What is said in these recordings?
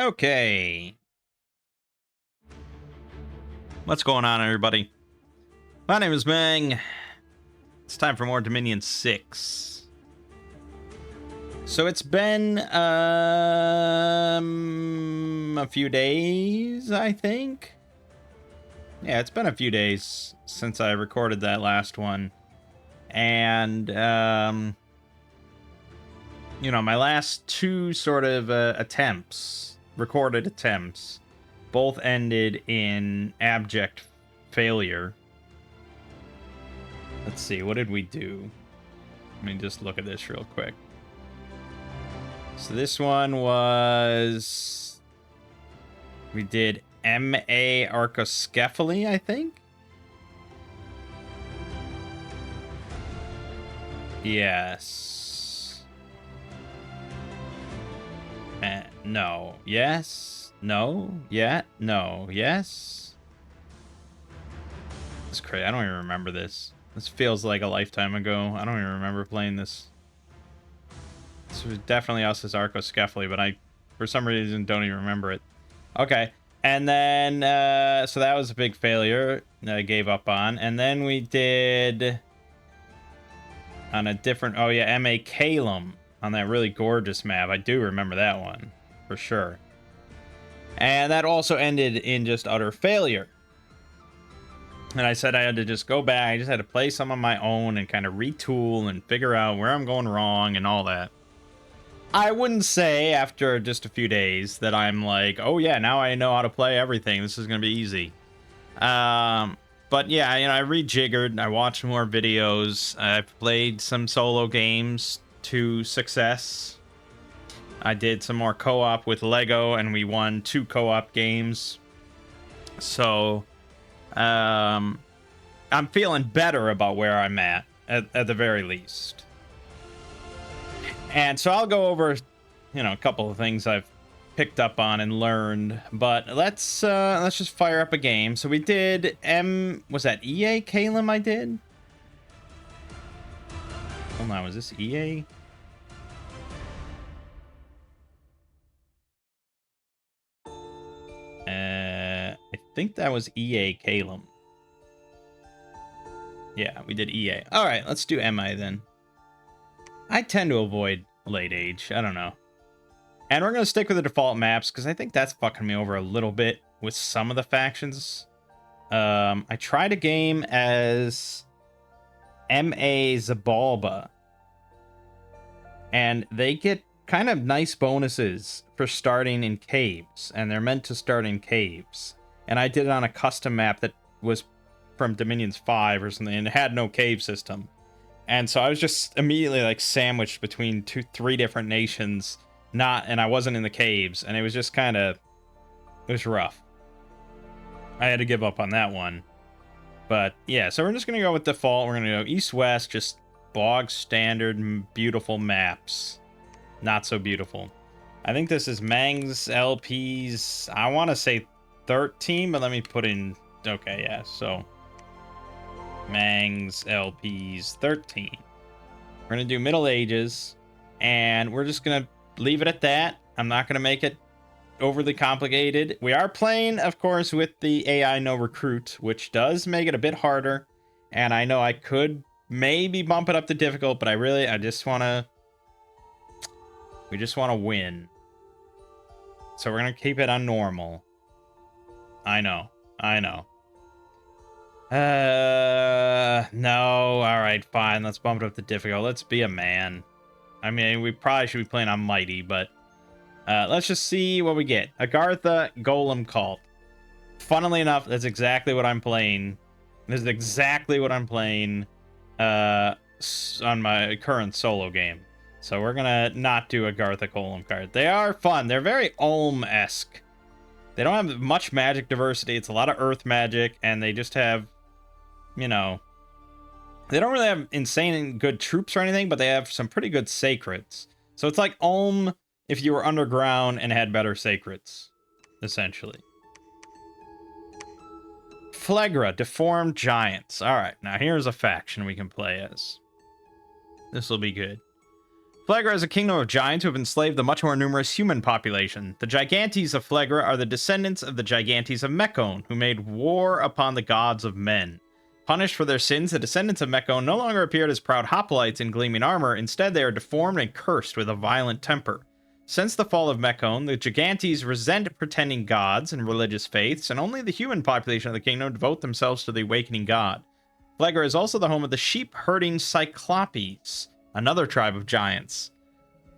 Okay. What's going on, everybody? My name is Mangg. It's time for more Dominion 6. So it's been a few days, I think. Yeah, it's been a few days since I recorded that last one. And my last two sort of recorded attempts, both ended in abject failure. Let's see, what did we do? Let me just look at this real quick. So this one was... we did M.A. Arcoscephaly, I think? Yes. No. Yes. No. Yeah. No. Yes. That's crazy. I don't even remember this. This feels like a lifetime ago. I don't even remember playing this. This was definitely us as Arcoscephaly, but I, for some reason, don't even remember it. Okay. And then, so that was a big failure that I gave up on. And then we did... on a different... oh, yeah, M.A. Calum on that really gorgeous map. I do remember that one, for sure. And that also ended in just utter failure. And I said I had to just go back. I just had to play some on my own and kind of retool and figure out where I'm going wrong and all that. I wouldn't say after just a few days that I'm like, oh yeah, now I know how to play everything. This is going to be easy. But yeah, I rejiggered. I watched more videos. I've played some solo games to success. I did some more co-op with Lego, and we won 2 co-op games. So, I'm feeling better about where I'm at the very least. And so I'll go over, a couple of things I've picked up on and learned. But let's just fire up a game. So we did was that EA Calum I did? Hold on, was this EA? I think that was EA Calum. Yeah, we did EA. All right, let's do MI then. I tend to avoid late age. I don't know. And we're going to stick with the default maps because I think that's fucking me over a little bit with some of the factions. I tried a game as M.A. Zabalba. And they get kind of nice bonuses for starting in caves. And they're meant to start in caves. And I did it on a custom map that was from Dominions 5 or something. And it had no cave system. And so I was just immediately like sandwiched between 3 different nations. And I wasn't in the caves. And it was just kind of... it was rough. I had to give up on that one. But yeah, so we're just going to go with default. We're going to go east-west, just bog standard, beautiful maps. Not so beautiful. I think this is Mangg's LPs. I want to say 13, but let me put in... okay, yeah, so... Mangg's LPs 13. We're going to do Middle Ages, and we're just going to leave it at that. I'm not going to make it overly complicated. We are playing, of course, with the AI no recruit, which does make it a bit harder. And I know I could maybe bump it up to difficult, but I just want to... we just want to win. So we're going to keep it on normal. I know. No. All right, fine. Let's bump it up to difficult. Let's be a man. I mean, we probably should be playing on Mighty, but let's just see what we get. Agartha Golem Cult. Funnily enough, that's exactly what I'm playing. This is exactly what I'm playing on my current solo game. So we're gonna not do Agartha Golem card. They are fun. They're very Ulm-esque. They don't have much magic diversity. It's a lot of earth magic, and they just have, they don't really have insane good troops or anything, but they have some pretty good sacreds. So it's like Ulm if you were underground and had better sacreds, essentially. Phlegra, Deformed Giants. All right, now here's a faction we can play as. This will be good. Phlegra is a kingdom of giants who have enslaved the much more numerous human population. The Gigantes of Phlegra are the descendants of the Gigantes of Mekone, who made war upon the gods of men. Punished for their sins, the descendants of Mekone no longer appeared as proud hoplites in gleaming armor. Instead, they are deformed and cursed with a violent temper. Since the fall of Mekone, the Gigantes resent pretending gods and religious faiths, and only the human population of the kingdom devote themselves to the awakening god. Phlegra is also the home of the sheep-herding Cyclopes, another tribe of giants.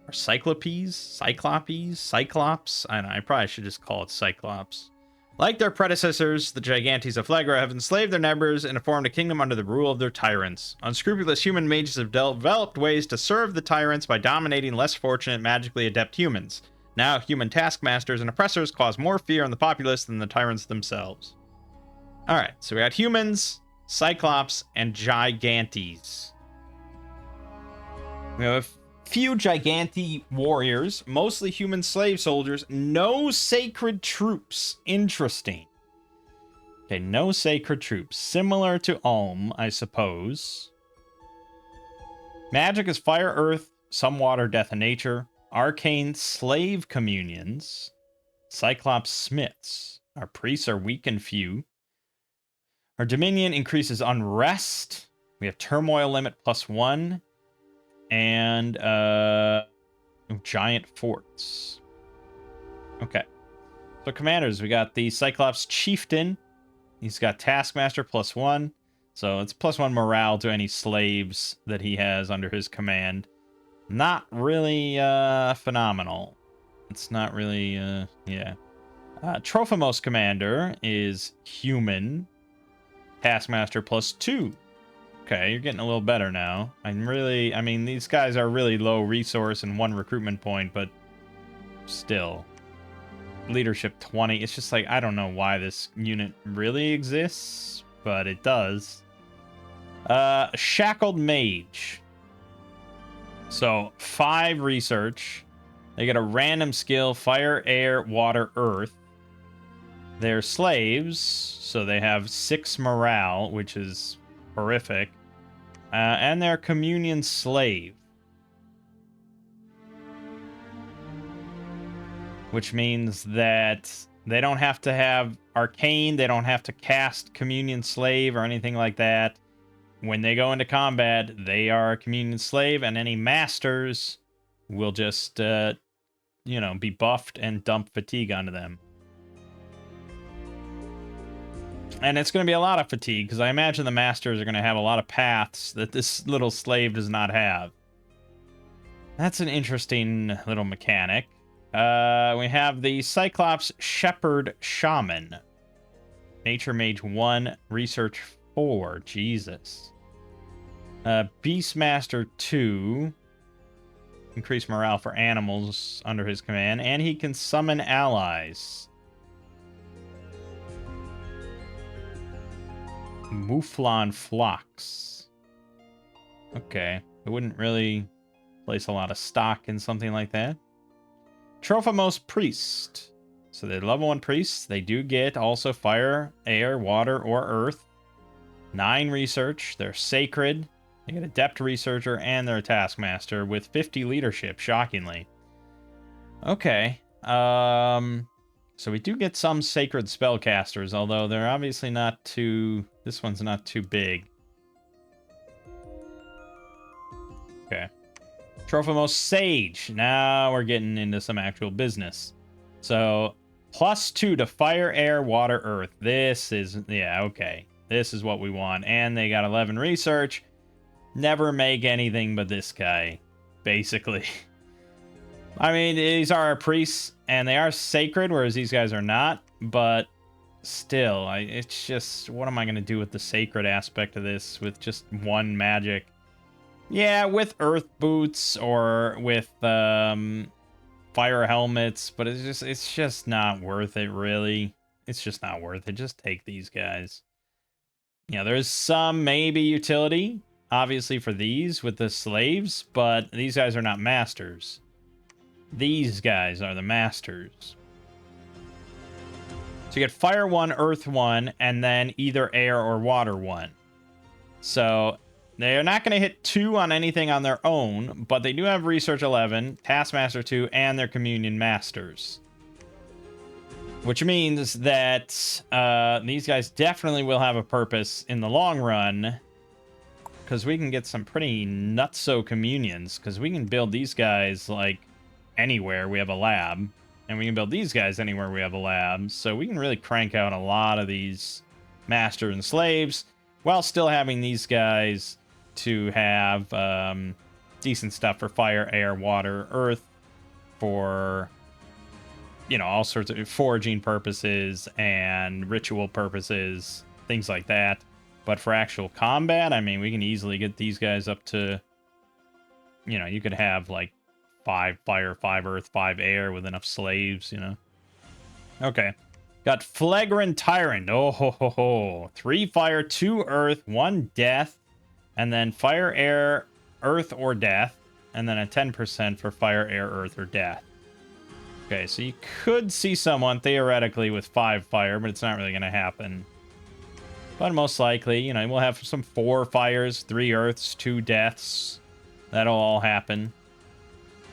Or Cyclopes? Cyclops? I don't know, I probably should just call it Cyclops. Like their predecessors, the Gigantes of Phlegra have enslaved their neighbors and formed a kingdom under the rule of their tyrants. Unscrupulous human mages have developed ways to serve the tyrants by dominating less fortunate, magically adept humans. Now, human taskmasters and oppressors cause more fear in the populace than the tyrants themselves. Alright, so we got humans, Cyclops, and Gigantes. We have a few Gigante warriors, mostly human slave soldiers, no sacred troops. Interesting. Okay, no sacred troops. Similar to Ulm, I suppose. Magic is fire, earth, some water, death, and nature. Arcane slave communions. Cyclops smiths. Our priests are weak and few. Our dominion increases unrest. We have turmoil limit +1. And giant forts. Okay. So commanders, we got the Cyclops Chieftain. He's got Taskmaster +1. So it's +1 morale to any slaves that he has under his command. Not really phenomenal. It's not really, yeah. Trophimos Commander is human. Taskmaster +2. Okay, you're getting a little better now. I mean, these guys are really low resource and 1 recruitment point, but still. Leadership 20. It's just like, I don't know why this unit really exists, but it does. Shackled Mage. So, 5 research. They get a random skill, fire, air, water, earth. They're slaves, so they have 6 morale, which is horrific. And they're communion slave. Which means that they don't have to have arcane, they don't have to cast communion slave or anything like that. When they go into combat, they are a communion slave, and any masters will just, be buffed and dump fatigue onto them. And it's going to be a lot of fatigue, because I imagine the masters are going to have a lot of paths that this little slave does not have. That's an interesting little mechanic. We have the Cyclops Shepherd Shaman. Nature Mage 1, Research 4. Jesus. Beastmaster 2. Increase morale for animals under his command. And he can summon allies. Mouflon Phlox. Okay. I wouldn't really place a lot of stock in something like that. Trophimos Priest. So they're level 1 priests. They do get also fire, air, water, or earth. 9 research. They're sacred. They get adept researcher and they're a taskmaster with 50 leadership, shockingly. Okay. So we do get some sacred spellcasters, although they're obviously not too... This one's not too big. Okay. Trophimos Sage. Now we're getting into some actual business. So, +2 to fire, air, water, earth. This is... Yeah, okay. This is what we want. And they got 11 research. Never make anything but this guy, basically. I mean, these are our priests, and they are sacred, whereas these guys are not. But still, it's just... What am I going to do with the sacred aspect of this with just 1 magic? Yeah, with earth boots or with fire helmets, but it's just not worth it, really. It's just not worth it. Just take these guys. Yeah, there's some maybe utility, obviously, for these with the slaves, but these guys are not masters. These guys are the masters. So you get fire 1, earth 1, and then either air or water 1. So They're not going to hit 2 on anything on their own, but they do have Research 11, Taskmaster 2, and their Communion Masters. Which means that these guys definitely will have a purpose in the long run, because we can get some pretty nutso communions, because we can build these guys, like, anywhere we have a lab, and we can build these guys anywhere we have a lab, so we can really crank out a lot of these master and slaves, while still having these guys to have decent stuff for fire, air, water, earth, for, you know, all sorts of foraging purposes and ritual purposes, things like that. But for actual combat, I mean, we can easily get these guys up to, you know, you could have like 5 fire, 5 earth, 5 air with enough slaves, you know. Okay. Got Phlegra Tyrant. Oh ho ho ho. 3 fire, 2 earth, 1 death, and then fire, air, earth, or death, and then a 10% for fire, air, earth, or death. Okay, so you could see someone theoretically with 5 fire, but it's not really going to happen. But most likely, you know, we'll have some 4 fires, 3 earths, 2 deaths. That'll all happen.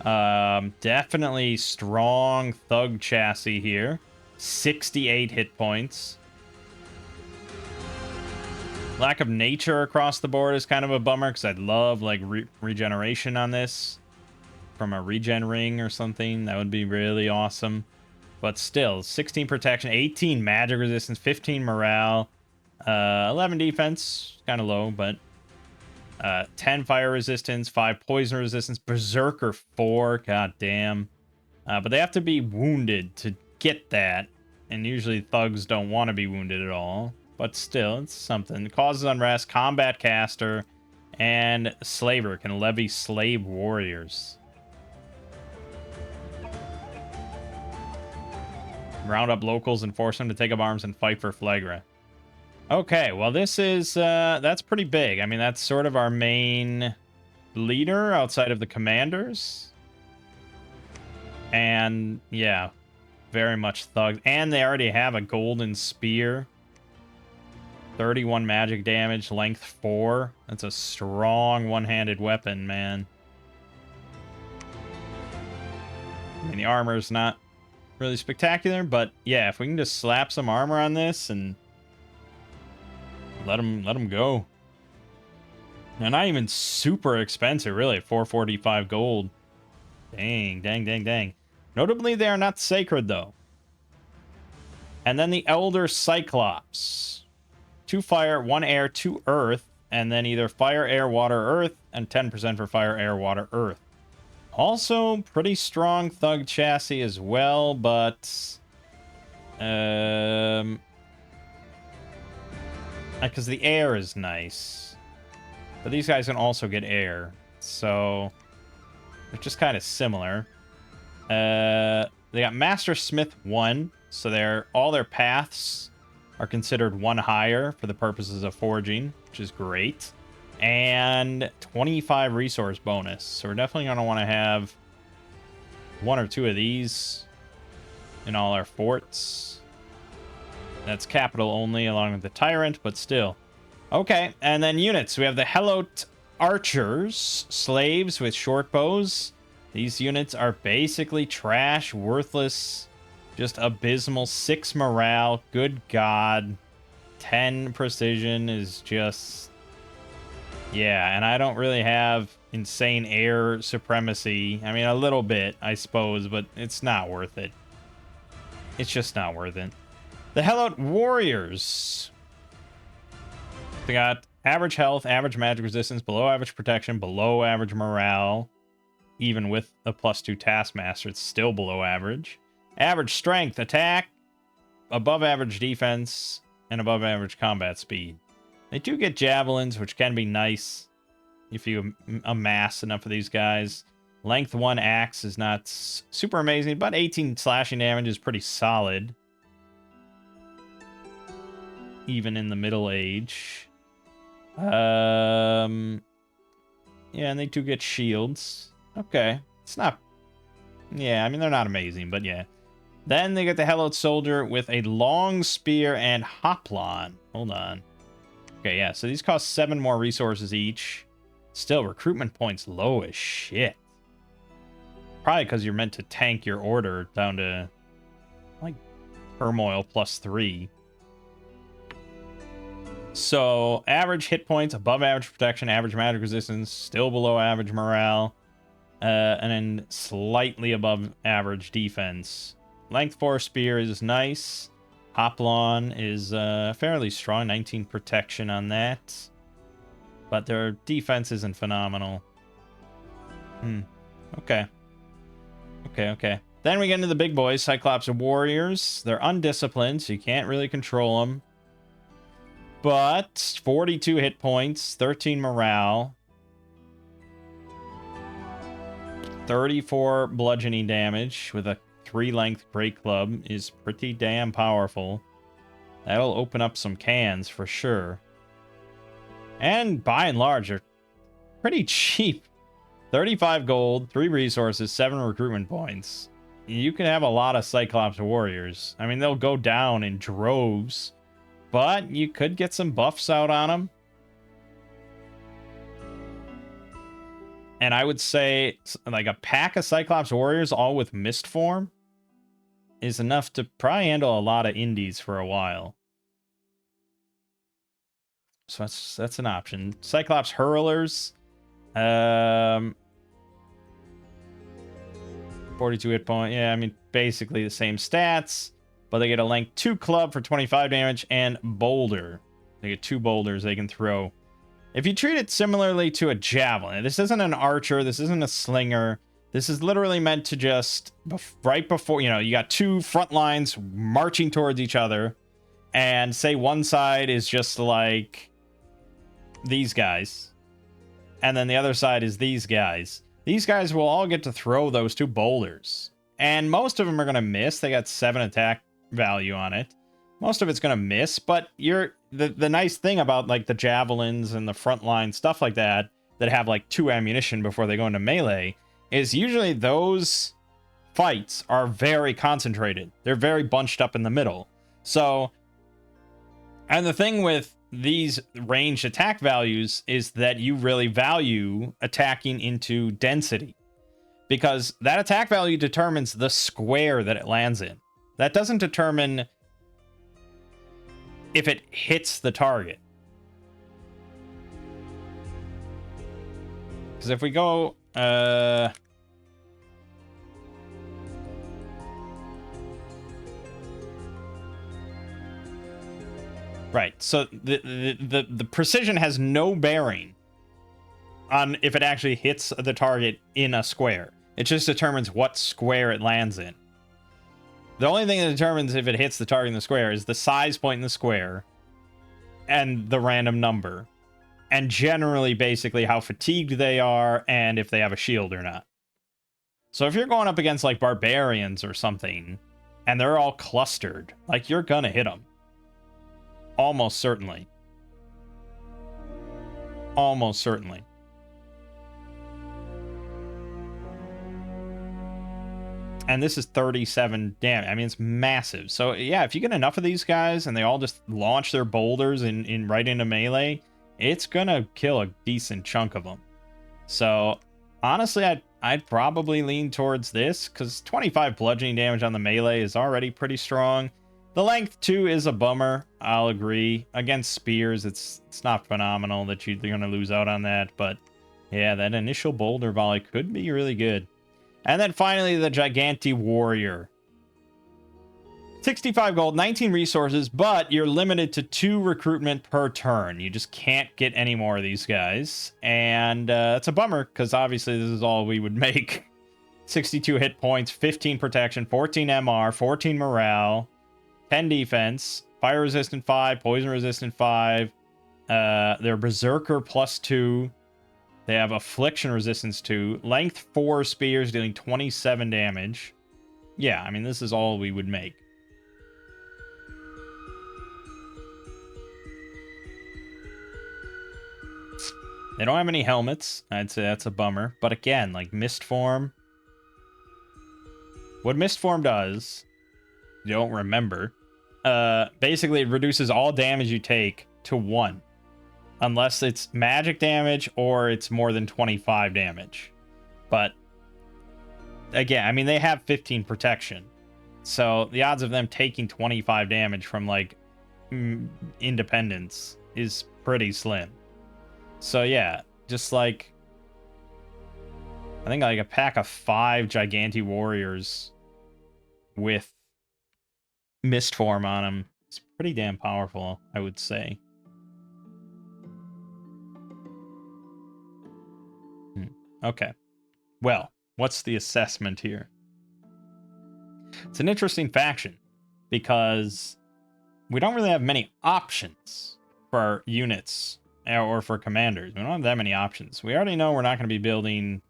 Definitely strong thug chassis here. 68 hit points. Lack of nature across the board is kind of a bummer, because I'd love, like, regeneration on this. From a regen ring or something. That would be really awesome. But still, 16 protection, 18 magic resistance, 15 morale, 11 defense. Kind of low, but 10 fire resistance, 5 poison resistance, berserker 4. God damn. But they have to be wounded to get that. And usually thugs don't want to be wounded at all. But still, it's something. Causes unrest, combat caster, and slaver can levy slave warriors. Round up locals and force them to take up arms and fight for Phlegra. Okay, well this is, that's pretty big. I mean, that's sort of our main leader outside of the commanders. And, yeah, very much thugs. And they already have a golden spear. 31 magic damage, length 4. That's a strong one-handed weapon, man. I mean, the armor's not really spectacular, but yeah, if we can just slap some armor on this and let them go. They're not even super expensive, really. 445 gold. Dang, dang, dang, dang. Notably, they are not sacred, though. And then the Elder Cyclops. 2 fire, 1 air, 2 earth, and then either fire, air, water, earth, and 10% for fire, air, water, earth. Also, pretty strong thug chassis as well, but because the air is nice. But these guys can also get air, so they're just kind of similar. They got Master Smith 1, so all their paths are considered 1 higher for the purposes of foraging, which is great. And 25 resource bonus. So we're definitely going to want to have 1 or 2 of these in all our forts. That's capital only along with the Tyrant, but still. Okay, and then units. We have the Helot Archers, slaves with short bows. These units are basically trash, worthless, just abysmal. 6 morale, good god. 10 precision is just... yeah, and I don't really have insane air supremacy. I mean, a little bit, I suppose, but it's not worth it. It's just not worth it. The Helot Warriors. They got average health, average magic resistance, below average protection, below average morale. Even with a +2 Taskmaster, it's still below average. Average strength, attack, above average defense, and above average combat speed. They do get javelins, which can be nice if you amass enough of these guys. Length 1 axe is not super amazing, but 18 slashing damage is pretty solid. Even in the Middle Age. Yeah, and they do get shields. Okay. It's not... yeah, I mean, they're not amazing, but yeah. Then they get the Helot Soldier with a long spear and hoplon. Hold on. Okay, yeah, so these cost 7 more resources each. Still, recruitment points low as shit. Probably because you're meant to tank your order down to, like, turmoil +3. So, average hit points, above average protection, average magic resistance, still below average morale, and then slightly above average defense. Length 4 spear is nice. Hoplon is fairly strong, 19 protection on that. But their defense isn't phenomenal. Okay. Okay. Then we get into the big boys, Cyclops Warriors. They're undisciplined, so you can't really control them. But 42 hit points, 13 morale, 34 bludgeoning damage with a 3-length great club is pretty damn powerful. That'll open up some cans for sure. And by and large, they're pretty cheap. 35 gold, 3 resources, 7 recruitment points. You can have a lot of Cyclops Warriors. I mean, they'll go down in droves, but you could get some buffs out on them. And I would say, like, a pack of Cyclops Warriors, all with Mist Form, is enough to probably handle a lot of indies for a while. So that's an option. Cyclops Hurlers. 42 hit point. Yeah, I mean, basically the same stats. But they get a length 2 club for 25 damage and boulder. They get 2 boulders they can throw. If you treat it similarly to a javelin, this isn't an archer, this isn't a slinger. This is literally meant to just, right before, you got 2 front lines marching towards each other. And say one side is just like these guys. And then the other side is these guys. These guys will all get to throw those 2 boulders. And most of them are going to miss. They got 7 attack value on it. Most of it's going to miss, but the nice thing about like the javelins and the frontline stuff like that have like 2 ammunition before they go into melee is usually those fights are very concentrated. They're very bunched up in the middle. So, and the thing with these ranged attack values is that you really value attacking into density, because that attack value determines the square that it lands in. That doesn't determine if it hits the target. Because if we go right, so the precision has no bearing on if it actually hits the target in a square. It just determines what square it lands in. The only thing that determines if it hits the target in the square is the size point in the square and the random number. And generally, basically, how fatigued they are and if they have a shield or not. So if you're going up against, like, barbarians or something, and they're all clustered, like, you're gonna hit them. Almost certainly. Almost certainly. And this is 37 damage. I mean, it's massive. So, yeah, if you get enough of these guys and they all just launch their boulders in right into melee, it's gonna kill a decent chunk of them. So, honestly, I'd probably lean towards this, because 25 bludgeoning damage on the melee is already pretty strong. The length, too, is a bummer. I'll agree. Against spears, it's not phenomenal that you're going to lose out on that. But, yeah, that initial boulder volley could be really good. And then, finally, the Giganti Warrior. 65 gold, 19 resources, but you're limited to 2 recruitment per turn. You just can't get any more of these guys. And it's a bummer, because obviously this is all we would make. 62 hit points, 15 protection, 14 MR, 14 morale, 10 defense, fire resistant 5, poison resistant 5. They're berserker +2. They have affliction resistance 2. Length 4 spears dealing 27 damage. Yeah, I mean, this is all we would make. They don't have any helmets. I'd say that's a bummer. But again, like Mist Form. What Mist Form does, you don't remember. Basically, it reduces all damage you take to 1. Unless it's magic damage or it's more than 25 damage. But again, I mean, they have 15 protection. So the odds of them taking 25 damage from like independence is pretty slim. So yeah, just like I think like a pack of 5 Giganti Warriors with Mist Form on them is pretty damn powerful, I would say. Okay. Well, what's the assessment here? It's an interesting faction because we don't really have many options for units or for commanders. We don't have that many options. We already know we're not going to be building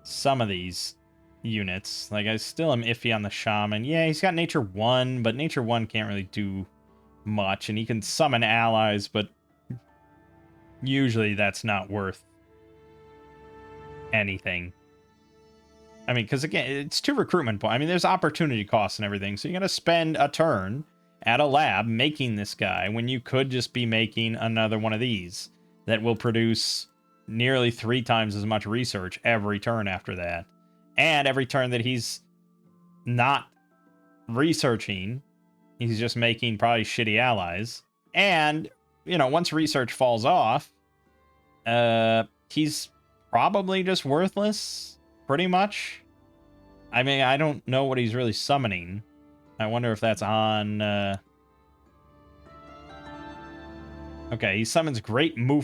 some of these units. Like, I still am iffy on the Shaman. Yeah, he's got Nature 1, but Nature 1 can't really do much, and he can summon allies, but usually that's not worth anything. I mean, because again, it's 2 recruitment points. I mean, there's opportunity costs and everything, so you're going to spend a turn at a lab making this guy when you could just be making another one of these that will produce nearly 3 times as much research every turn after that. And every turn that he's not researching, he's just making probably shitty allies. And, you know, once research falls off, he's probably just worthless, pretty much. I mean, I don't know what he's really summoning. I wonder if that's on... Okay, he summons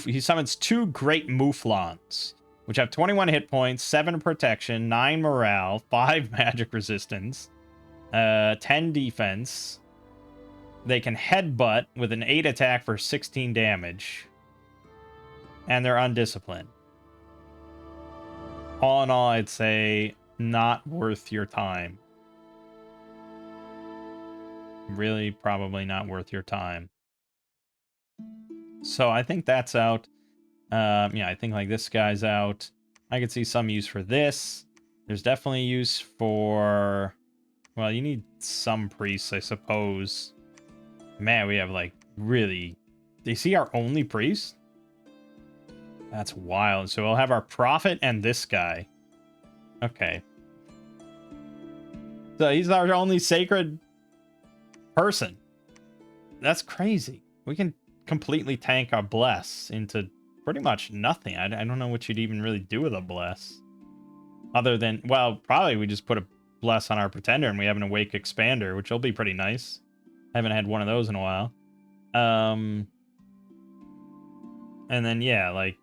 he summons 2 Great Mouflons, which have 21 hit points, 7 protection, 9 morale, 5 magic resistance, 10 defense. They can headbutt with an 8 attack for 16 damage. And they're undisciplined. All in all, I'd say not worth your time. Really, probably not worth your time. So I think that's out. Yeah, I think like this guy's out. I could see some use for this. There's definitely use for... Well, you need some priests, I suppose. Man, we have like really... Do you see our only priest? That's wild. So we'll have our prophet and this guy. Okay. So he's our only sacred person. That's crazy. We can completely tank our bless into pretty much nothing. I don't know what you'd even really do with a bless. Other than, well, probably we just put a bless on our pretender and we have an awake expander, which will be pretty nice. I haven't had one of those in a while. And then, yeah, like,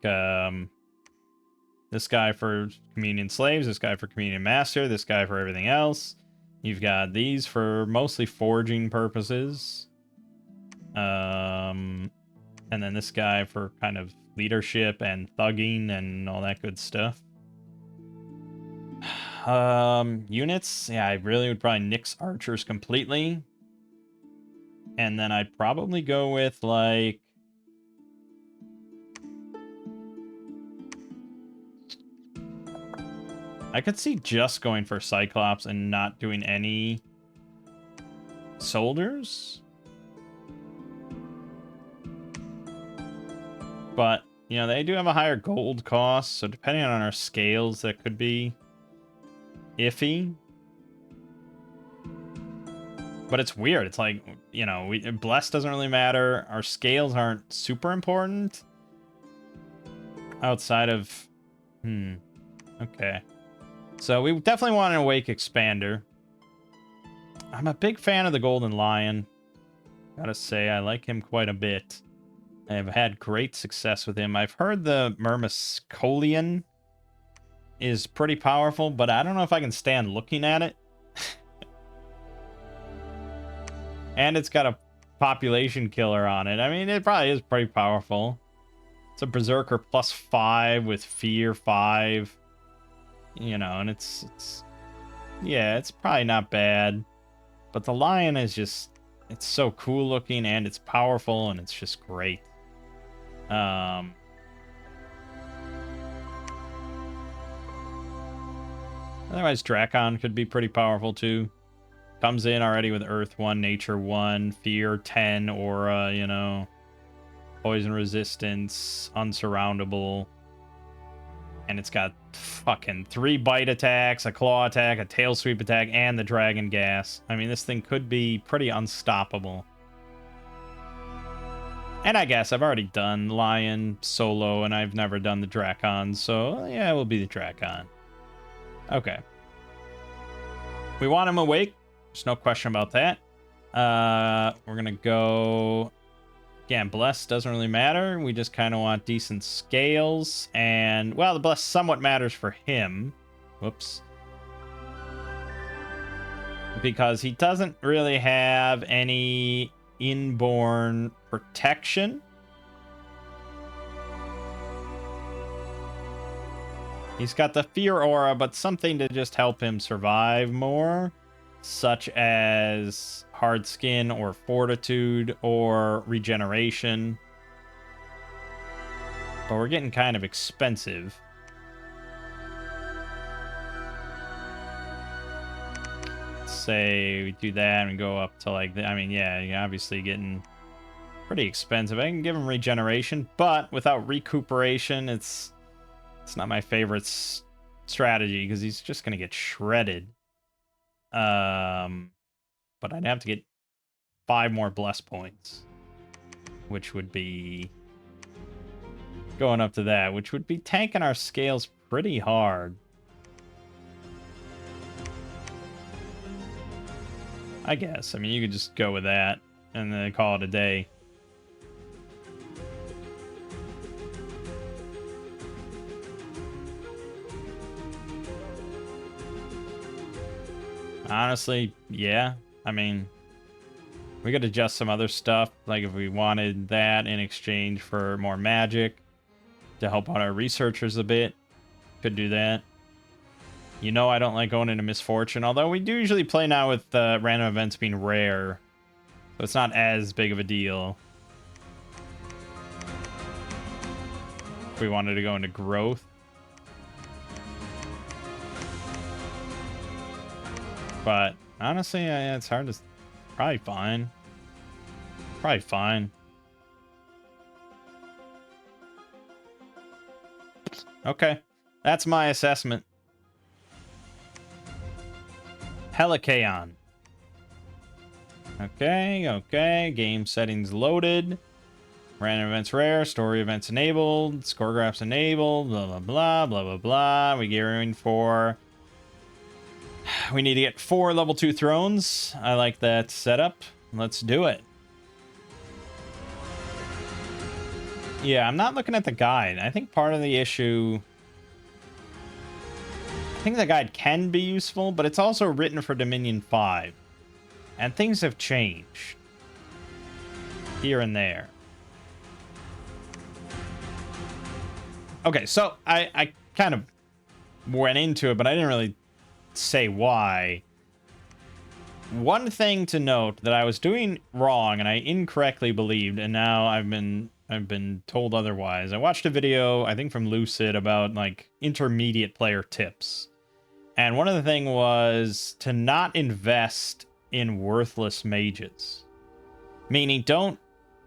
this guy for communion slaves, this guy for communion master, this guy for everything else. You've got these for mostly forging purposes. And then this guy for kind of leadership and thugging and all that good stuff. Units, yeah, I really would probably nix archers completely. And then I'd probably go with, like... I could see just going for Cyclops and not doing any soldiers. But, you know, they do have a higher gold cost, so depending on our scales, that could be iffy. But it's weird. It's like, you know, Bless doesn't really matter. Our scales aren't super important. Outside of... Okay. So we definitely want an Awake Expander. I'm a big fan of the Golden Lion. Gotta say, I like him quite a bit. I've had great success with him. I've heard the Myrmescolian is pretty powerful, but I don't know if I can stand looking at it. And it's got a population killer on it. I mean, it probably is pretty powerful. It's a Berserker +5 with Fear 5. You know, and it's yeah, it's probably not bad. But the Lion is just, it's so cool looking and it's powerful and it's just great. Otherwise, Drakon could be pretty powerful too. Comes in already with Earth 1, Nature 1, Fear 10, Aura, you know. poison resistance, unsurroundable. And it's got fucking 3 bite attacks, a claw attack, a tail sweep attack, and the dragon gas. I mean, this thing could be pretty unstoppable. And I guess I've already done Lion solo, and I've never done the Drakon, so yeah, it will be the Drakon. Okay. We want him awake. There's no question about that. We're gonna go... Again, Bless doesn't really matter. We just kind of want decent scales. And, well, the Bless somewhat matters for him. Whoops. Because he doesn't really have any inborn protection. He's got the Fear Aura, but something to just help him survive more. Such as Hard Skin or Fortitude or Regeneration. But we're getting kind of expensive. Let's say we do that and go up to like... I mean, yeah, you're obviously getting pretty expensive. I can give him Regeneration, but without Recuperation, it's not my favorite strategy because he's just going to get shredded. But I'd have to get 5 more Bless points, which would be going up to that, which would be tanking our scales pretty hard. I guess. I mean, you could just go with that and then call it a day. Honestly, yeah. I mean, we could adjust some other stuff, like if we wanted that in exchange for more magic to help out our researchers a bit. Could do that. You know I don't like going into Misfortune, although we do usually play now with random events being rare, so it's not as big of a deal. If we wanted to go into Growth. But honestly, it's hard to... Probably fine. Probably fine. Okay. That's my assessment. Helicaon. Okay. Game settings loaded. Random events rare. Story events enabled. Score graphs enabled. Blah, blah, blah, blah, blah, blah. We gearing for... We need to get 4 level 2 thrones. I like that setup. Let's do it. Yeah, I'm not looking at the guide. I think part of the issue... I think the guide can be useful, but it's also written for Dominion 5. And things have changed. Here and there. Okay, so I kind of went into it, but I didn't really say why. One thing to note that I was doing wrong and I incorrectly believed, and now I've been told otherwise. I watched a video, I think from Lucid, about like intermediate player tips. And one of the thing was to not invest in worthless mages. Meaning, don't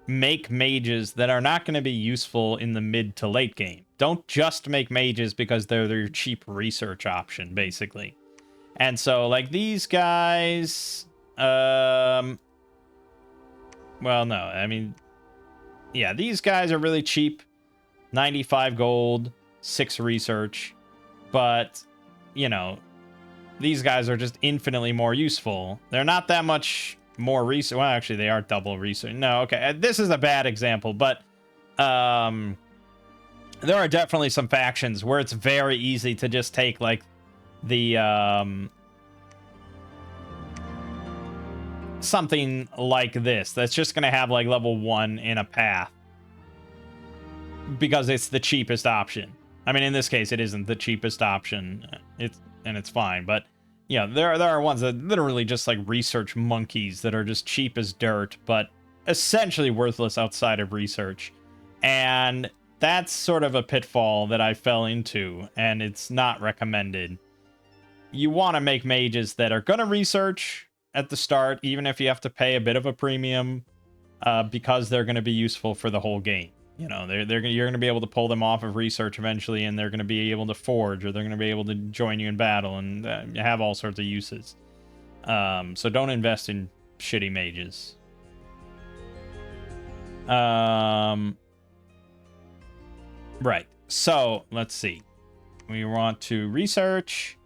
make mages that are not going to be useful in the mid to late game. Don't just make mages because they're your cheap research option, basically. And so, like, these guys... well, no. I mean... Yeah, these guys are really cheap. 95 gold, 6 research. But, you know, these guys are just infinitely more useful. They're not that much more research. Well, actually, they are double research. No, okay. This is a bad example, but... there are definitely some factions where it's very easy to just take, like, the something like this that's just gonna have like level 1 in a path because it's the cheapest option. I mean, in this case, it isn't the cheapest option. It's fine, but you know, there are ones that literally just like research monkeys that are just cheap as dirt, but essentially worthless outside of research. And that's sort of a pitfall that I fell into, and it's not recommended. You want to make mages that are going to research at the start, even if you have to pay a bit of a premium. because they're going to be useful for the whole game. You know, you're going to be able to pull them off of research eventually, and they're going to be able to forge, or they're going to be able to join you in battle and have all sorts of uses. So don't invest in shitty mages. Right. So let's see. We want to research.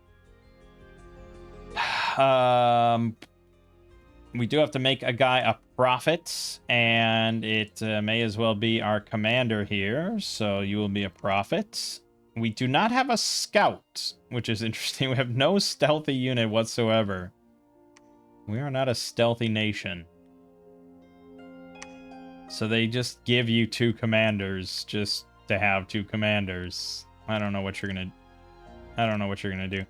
We do have to make a guy a prophet, and it may as well be our commander here. So you will be a prophet. We do not have a scout, which is interesting. We have no stealthy unit whatsoever. We are not a stealthy nation. So they just give you 2 commanders just to have 2 commanders. I don't know what you're gonna do.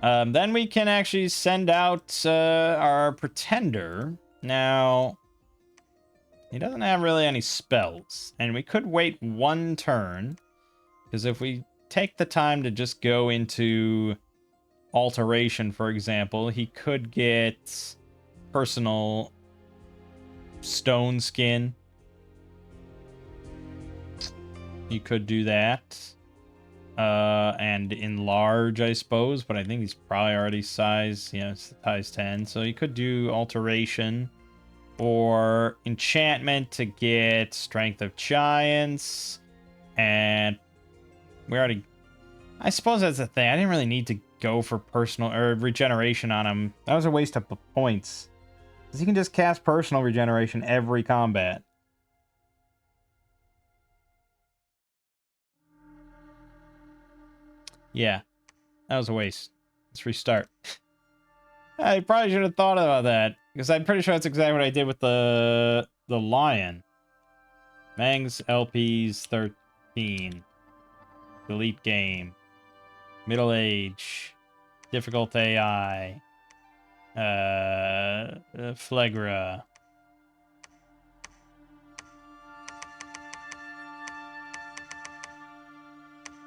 Then we can actually send out our pretender. Now, he doesn't have really any spells, and we could wait 1 turn, because if we take the time to just go into alteration, for example, he could get personal stone skin. He could do that. And enlarge, I suppose, but I think he's probably already size, it's size 10. So he could do alteration or enchantment to get strength of giants. And we already, I suppose that's the thing. I didn't really need to go for personal or regeneration on him. That was a waste of points, because he can just cast personal regeneration every combat. Yeah, that was a waste. Let's restart. I probably should have thought about that, because I'm pretty sure that's exactly what I did with the lion. Mangg's LP's 13. Delete game. Middle age. Difficult AI. Phlegra.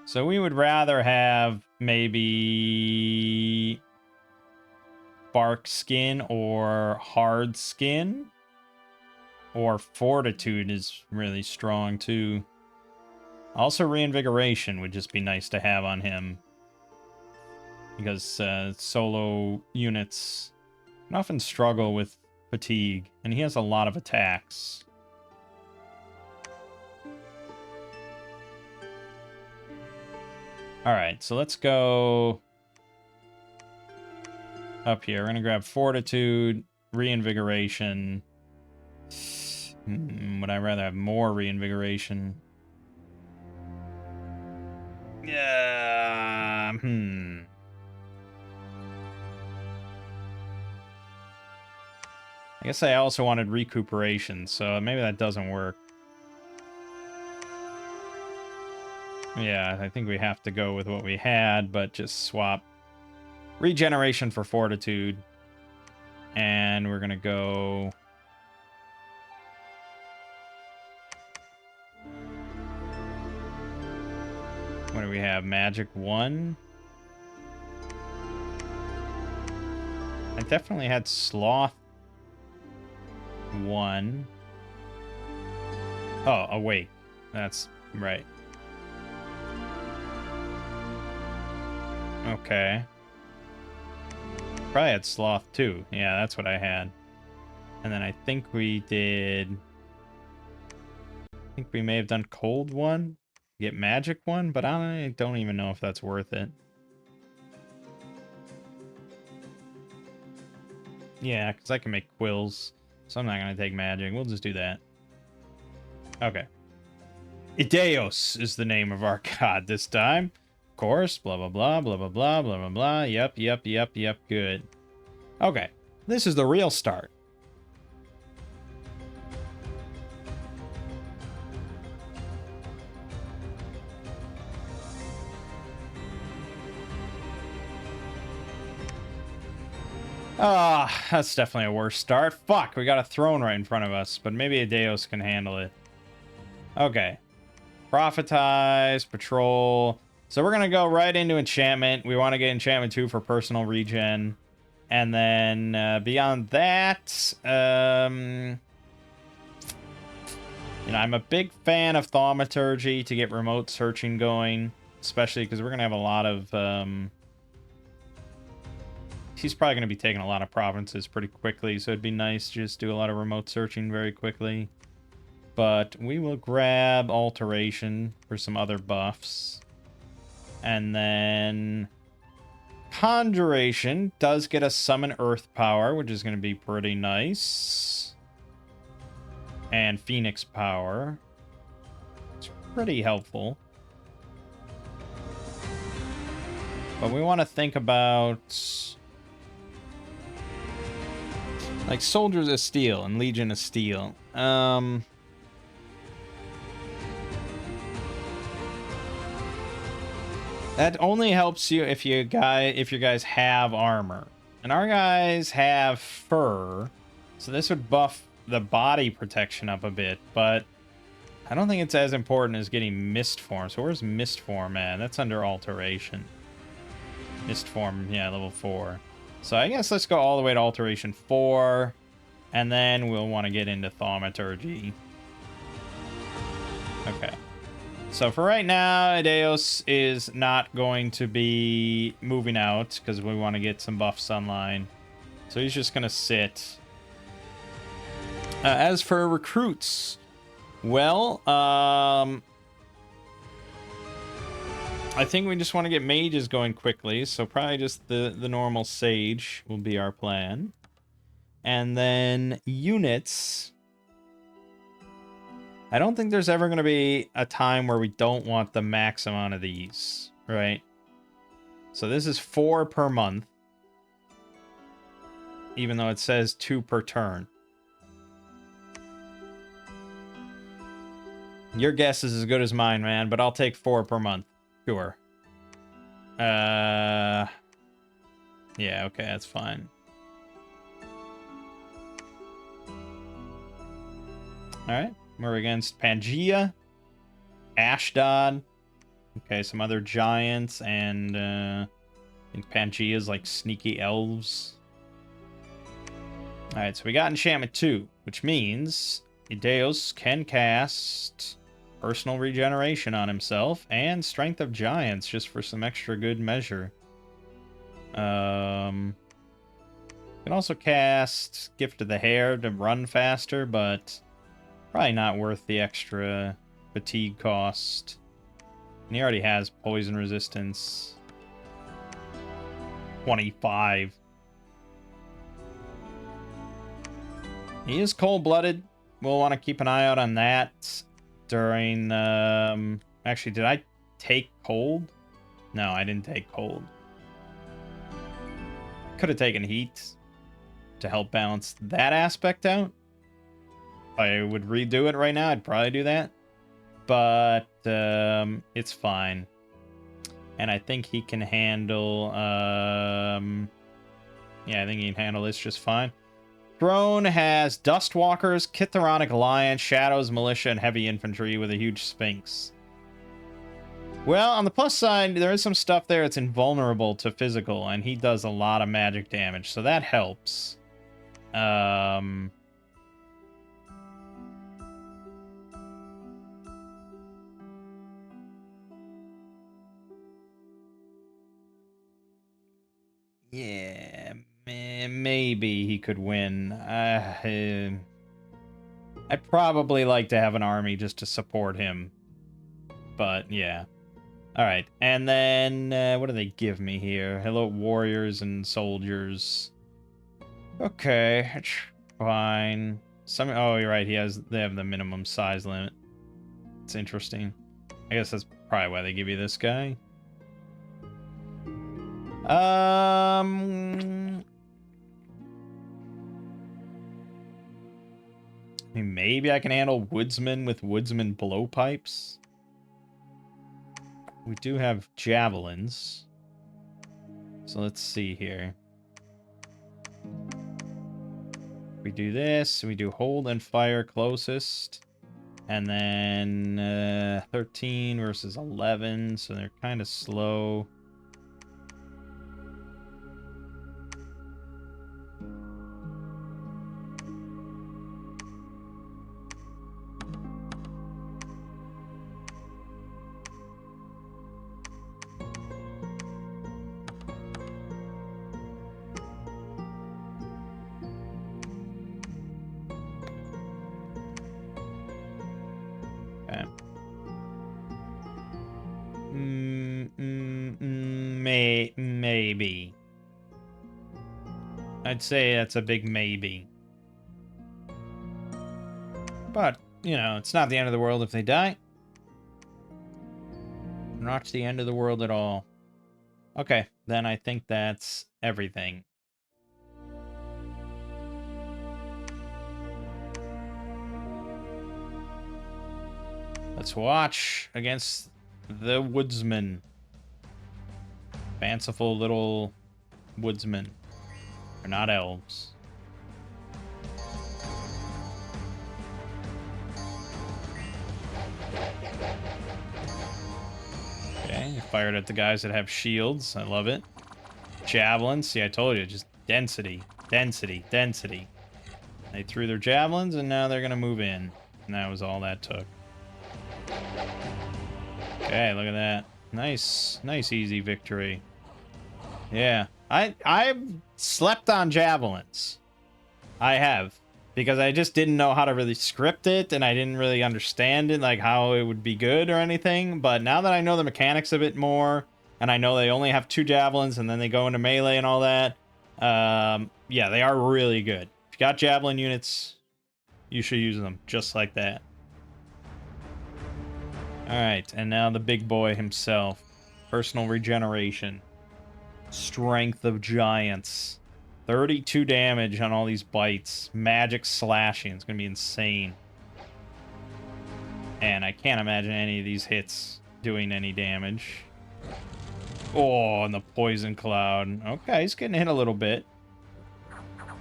So we would rather have maybe bark skin or hard skin, or fortitude is really strong too. Also reinvigoration would just be nice to have on him, because solo units can often struggle with fatigue, and he has a lot of attacks. Alright, so let's go up here. We're going to grab fortitude, reinvigoration. Would I rather have more reinvigoration? Yeah. I guess I also wanted recuperation, so maybe that doesn't work. Yeah, I think we have to go with what we had, but just swap regeneration for fortitude. And we're gonna go... What do we have? Magic 1? I definitely had Sloth 1. Oh, Awake. That's right. Okay. Probably had Sloth 2. Yeah, that's what I had. And then I think we did... I think we may have done Cold 1. Get Magic 1, but I don't even know if that's worth it. Yeah, because I can make quills. So I'm not going to take Magic. We'll just do that. Okay. Ideos is the name of our god this time. Of course. Blah, blah, blah, blah, blah, blah, blah, blah, blah. Yep. Good. Okay. This is the real start. Ah, that's definitely a worse start. Fuck, we got a throne right in front of us, but maybe Ideos can handle it. Okay. Prophetize, patrol. So we're going to go right into enchantment. We want to get enchantment 2 for personal regen. And then beyond that, You know, I'm a big fan of thaumaturgy to get remote searching going, especially because we're going to have a lot of... He's probably going to be taking a lot of provinces pretty quickly, so it'd be nice to just do a lot of remote searching very quickly. But we will grab Alteration for some other buffs. And then... Conjuration does get us Summon Earth Power, which is going to be pretty nice. And Phoenix Power. It's pretty helpful. But we want to think about... like, Soldiers of Steel and Legion of Steel. That only helps you if your guys have armor. And our guys have fur. So this would buff the body protection up a bit, but I don't think it's as important as getting Mist Form. So where's Mist Form at? That's under Alteration. Mist Form, yeah, level 4. So I guess let's go all the way to Alteration 4. And then we'll want to get into Thaumaturgy. Okay. So for right now, Idaeus is not going to be moving out because we want to get some buffs online. So he's just going to sit. As for recruits, well, I think we just want to get mages going quickly. So probably just the normal sage will be our plan. And then units... I don't think there's ever going to be a time where we don't want the max amount of these, right? So this is 4 per month, even though it says 2 per turn. Your guess is as good as mine, man, but I'll take 4 per month. Sure. Yeah, okay, that's fine. Alright. We're against Pangea, Ashdod. Okay, some other giants, and I think Pangea's like sneaky elves. Alright, so we got Enchantment 2, which means Idaeus can cast Personal Regeneration on himself and Strength of Giants just for some extra good measure. Can also cast Gift of the Hair to run faster, but probably not worth the extra fatigue cost. And he already has poison resistance. 25. He is cold-blooded. We'll want to keep an eye out on that during... Actually, did I take cold? No, I didn't take cold. Could have taken heat to help balance that aspect out. If I would redo it right now, I'd probably do that. But it's fine. And I think he can handle... yeah, I think he can handle this just fine. Throne has Dustwalkers, Chthonic Alliance, Shadows, Militia, and Heavy Infantry with a huge Sphinx. Well, on the plus side, there is some stuff there that's invulnerable to physical, and he does a lot of magic damage, so that helps. Yeah, maybe he could win. I'd probably like to have an army just to support him. But, yeah. Alright, and then, what do they give me here? Hello, warriors and soldiers. Okay, it's fine. Oh, you're right, they have the minimum size limit. It's interesting. I guess that's probably why they give you this guy. I mean, maybe I can handle woodsmen with woodsman blowpipes. We do have javelins. So let's see here. We do this, we do hold and fire closest. And then 13 versus 11, so they're kind of slow. Okay. Maybe. I'd say that's a big maybe. But, you know, it's not the end of the world if they die. Not the end of the world at all. Okay, then I think that's everything. Let's watch against the woodsman. Fanciful little woodsmen. They're not elves. Okay, fired at the guys that have shields. I love it. Javelins. See, I told you, just density, density, density. They threw their javelins, and now they're going to move in. And that was all that took. Okay, look at that. Nice, nice easy victory. Yeah, I've slept on javelins. I have. Because I just didn't know how to really script it, and I didn't really understand it, like how it would be good or anything. But now that I know the mechanics of it more, and I know they only have 2 javelins, and then they go into melee and all that, yeah, they are really good. If you got javelin units, you should use them just like that. Alright, and now the big boy himself. Personal regeneration. Strength of giants. 32 damage on all these bites. Magic slashing. It's going to be insane. And I can't imagine any of these hits doing any damage. Oh, and the poison cloud. Okay, he's getting hit a little bit.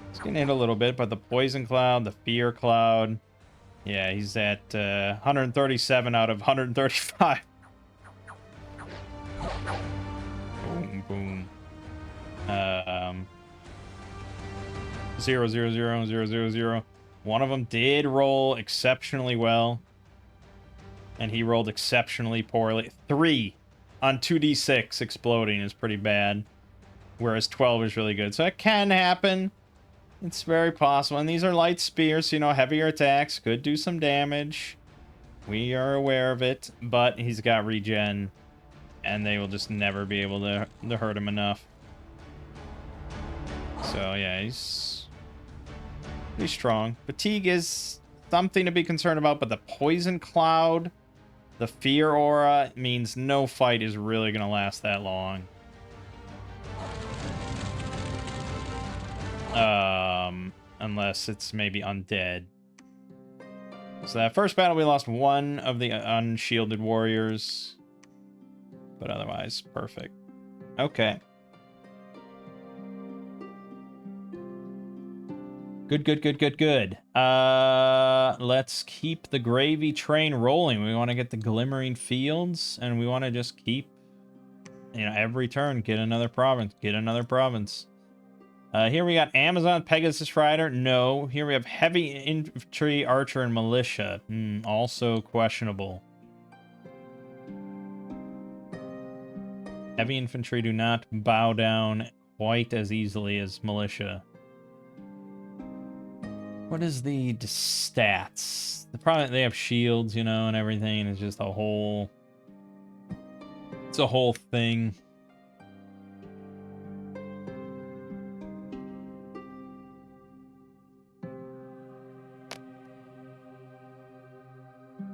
He's getting hit a little bit, but the poison cloud, the fear cloud. Yeah, he's at 137 out of 135. Boom, boom. 0, 0, 0, 0, 0, 0. One of them did roll exceptionally well. And he rolled exceptionally poorly. 3 on 2d6 exploding is pretty bad. Whereas 12 is really good. So it can happen. It's very possible. And these are light spears, so, you know, heavier attacks could do some damage. We are aware of it. But he's got regen. And they will just never be able to hurt him enough. So, yeah, he's pretty strong. Fatigue is something to be concerned about, but the poison cloud, the fear aura, means no fight is really going to last that long. Unless it's maybe undead. So that first battle, we lost 1 of the unshielded warriors. But otherwise, perfect. Okay. Good, good, good, good, good. Let's keep the gravy train rolling. We want to get the glimmering fields, and we want to just keep, you know, every turn, get another province, get another province. Here we got Amazon, Pegasus Rider. No. Here we have Heavy Infantry, Archer, and Militia. Also questionable. Heavy Infantry do not bow down quite as easily as Militia. What is the stats? They have shields, you know, and everything. It's just a whole... It's a whole thing.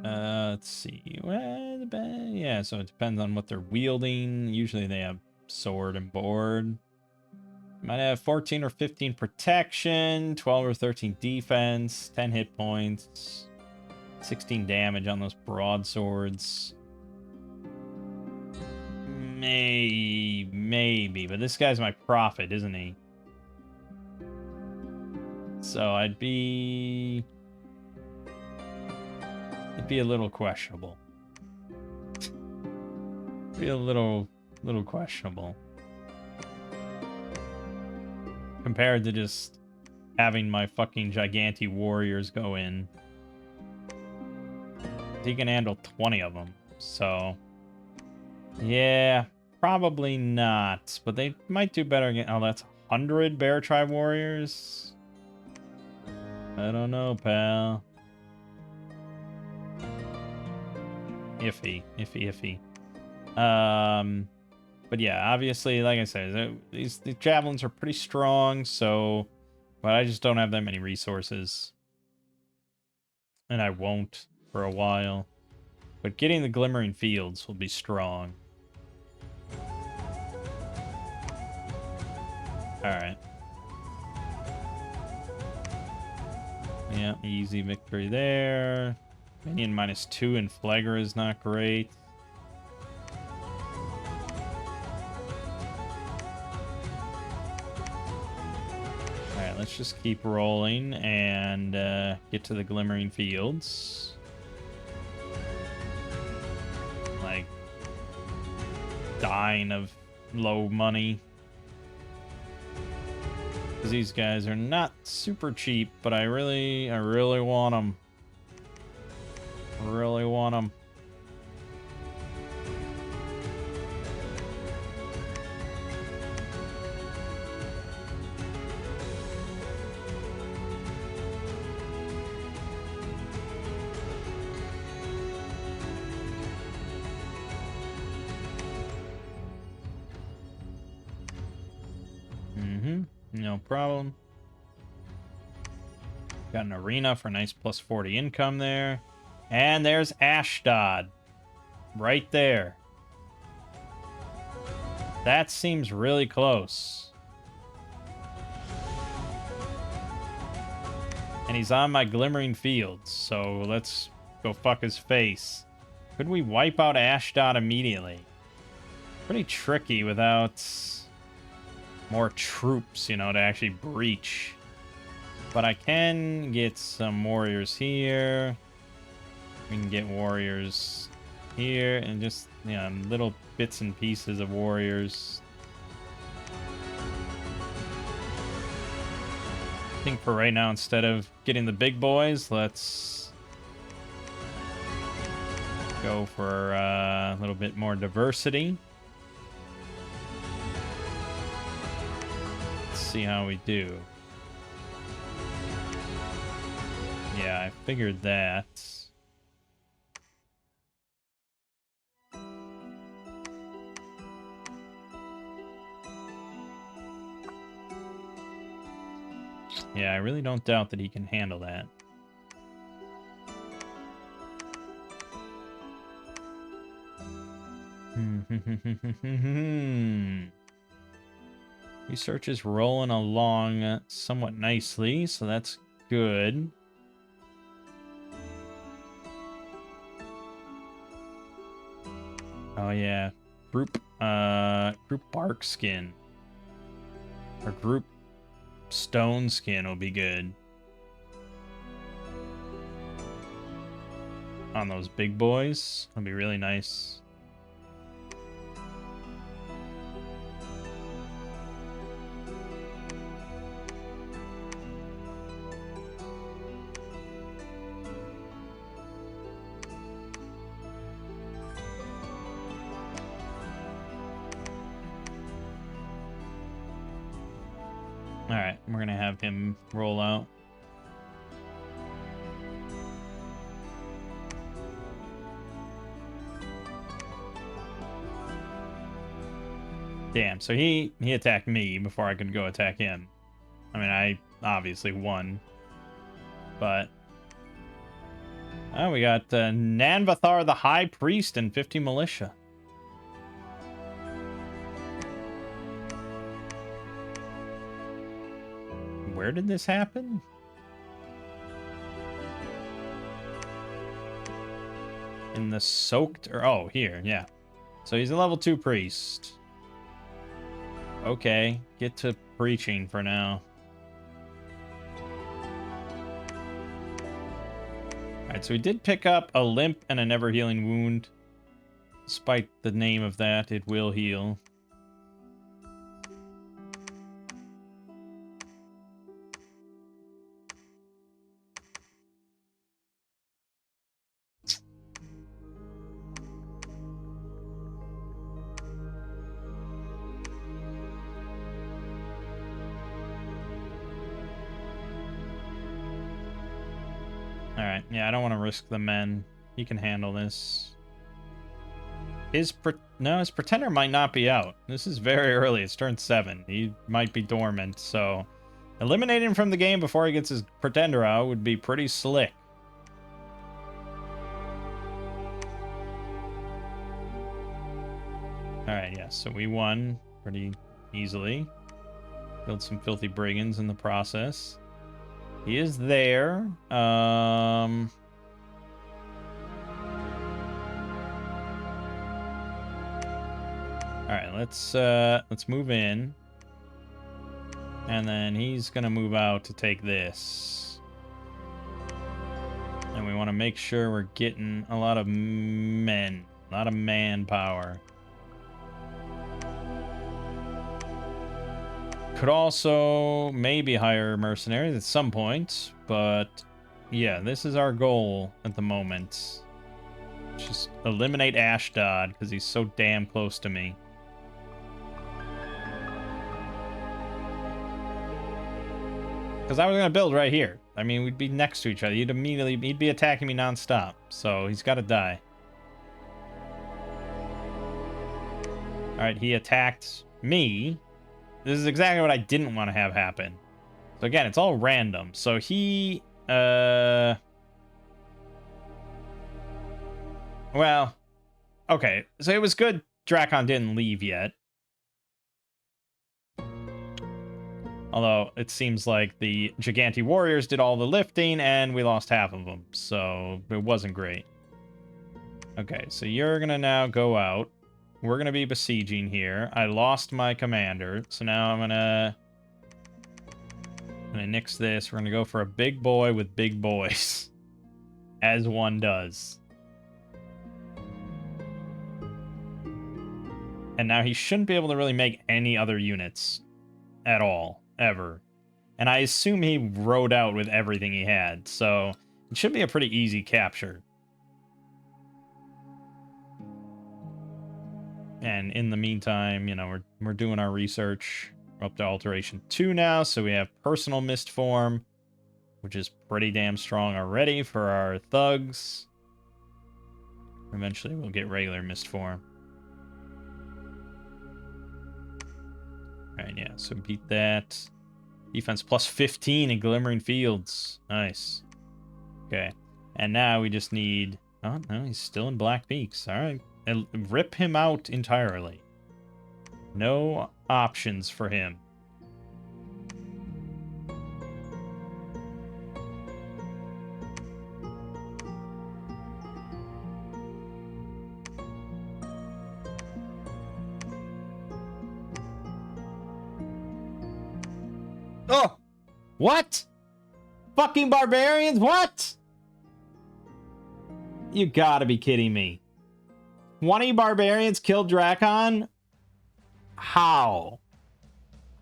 Let's see. Well, yeah, so it depends on what they're wielding. Usually they have sword and board. Might have 14 or 15 protection, 12 or 13 defense, 10 hit points, 16 damage on those broadswords. Maybe, but this guy's my prophet, isn't he? So it'd be a little questionable. Be a little questionable. Compared to just having my fucking gigantic warriors go in. He can handle 20 of them, so... Yeah, probably not. But they might do better again. Oh, that's 100 Bear Tribe warriors? I don't know, pal. Iffy. But yeah, obviously, like I said, these javelins are pretty strong, so... But I just don't have that many resources. And I won't for a while. But getting the Glimmering Fields will be strong. Alright. Yeah, easy victory there. Minion -2 and Phlegra is not great. Alright, let's just keep rolling and get to the Glimmering Fields. Like, dying of low money. Because these guys are not super cheap, but I really want them. Really want them. No problem. Got an arena for nice plus 40 income there. And there's Ashdod. Right there. That seems really close. And he's on my Glimmering Fields, so let's go fuck his face. Could we wipe out Ashdod immediately? Pretty tricky without more troops, you know, to actually breach. But I can get some warriors here. We can get warriors here and just, you know, little bits and pieces of warriors. I think for right now, instead of getting the big boys, let's go for a little bit more diversity. Let's see how we do. Yeah, I figured that. Yeah, I really don't doubt that he can handle that. Research is rolling along somewhat nicely, so that's good. Oh yeah, group bark skin or group stone skin will be good on those big boys. It'll be really nice. Alright, we're gonna have him roll out. Damn, so he attacked me before I could go attack him. I mean, I obviously won. But... oh, we got Nanvathar the High Priest and 50 militia. Where did this happen? In the soaked... or oh, here, yeah. So he's a level 2 priest. Okay, get to preaching for now. Alright, so we did pick up a limp and a never-healing wound. Despite the name of that, it will heal. Alright, yeah, I don't want to risk the men. He can handle this. No, his Pretender might not be out. This is very early. It's turn 7. He might be dormant, so eliminating him from the game before he gets his Pretender out would be pretty slick. Alright, yeah, so we won pretty easily. Killed some filthy brigands in the process. He is there. Alright, let's move in. And then he's gonna move out to take this. And we want to make sure we're getting a lot of men. A lot of manpower. Could also maybe hire mercenaries at some point. But yeah, this is our goal at the moment. Just eliminate Ashdod because he's so damn close to me. Because I was going to build right here. I mean, we'd be next to each other. He'd be attacking me nonstop. So he's got to die. Alright, he attacked me. This is exactly what I didn't want to have happen. So again, it's all random. So he, well, okay. So it was good Drakon didn't leave yet. Although it seems like the Giganti warriors did all the lifting and we lost half of them. So it wasn't great. Okay, so you're going to now go out. We're going to be besieging here. I lost my commander. So now I'm going to nix this. We're going to go for a big boy with big boys. As one does. And now he shouldn't be able to really make any other units at all, ever. And I assume he rode out with everything he had, so it should be a pretty easy capture. And in the meantime, you know, we're doing our research. We're up to Alteration 2 now, so we have Personal Mist Form, which is pretty damn strong already for our thugs. Eventually we'll get regular Mist Form. Alright, yeah, so beat that. Defense plus 15 in Glimmering Fields. Nice. Okay. And now we just need... Oh, no, he's still in Black Peaks. Alright. Rip him out entirely. No options for him. Oh! What? Fucking barbarians? What? You gotta be kidding me. 20 barbarians killed Drakon? How?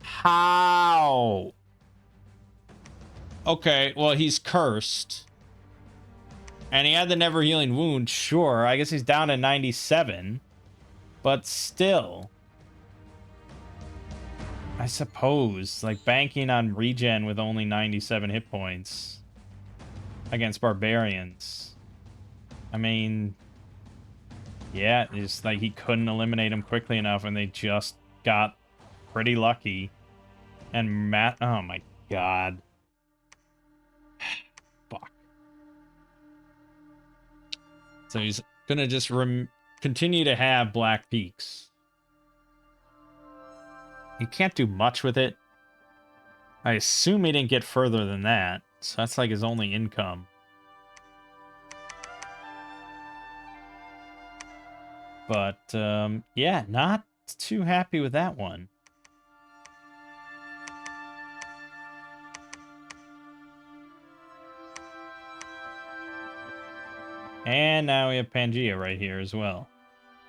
How? Okay, well, he's cursed. And he had the never healing wound, sure. I guess he's down to 97. But still. I suppose, like, banking on regen with only 97 hit points against barbarians. I mean, yeah, it's like he couldn't eliminate him quickly enough, and they just got pretty lucky. And Matt, oh my god. Fuck. So he's gonna just continue to have Black Peaks. You can't do much with it. I assume he didn't get further than that. So that's like his only income. But, yeah, not too happy with that one. And now we have Pangea right here as well.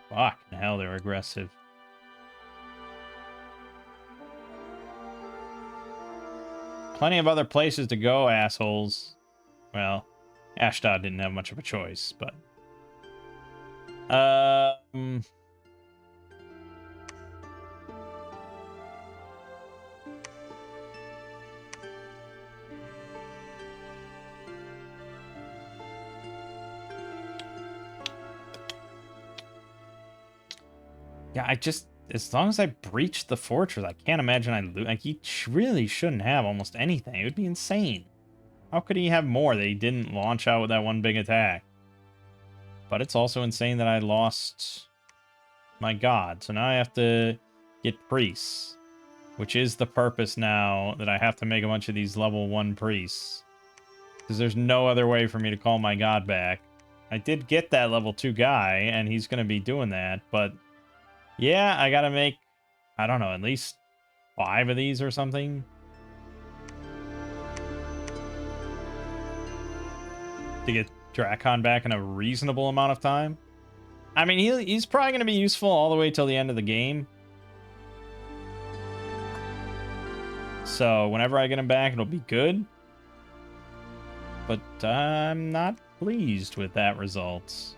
Fuck, hell, they're aggressive. Plenty of other places to go, assholes. Well, Ashdod didn't have much of a choice, but... Yeah, as long as I breach the fortress, I can't imagine I lose. Like, he really shouldn't have almost anything. It would be insane. How could he have more that he didn't launch out with that one big attack? But it's also insane that I lost my god. So now I have to get priests, which is the purpose now, that I have to make a bunch of these level 1 priests. Because there's no other way for me to call my god back. I did get that level 2 guy, and he's going to be doing that, but yeah, I gotta make, I don't know, at least 5 of these or something. To get Drakon back in a reasonable amount of time. I mean, he's probably going to be useful all the way till the end of the game. So whenever I get him back, it'll be good. But I'm not pleased with that result.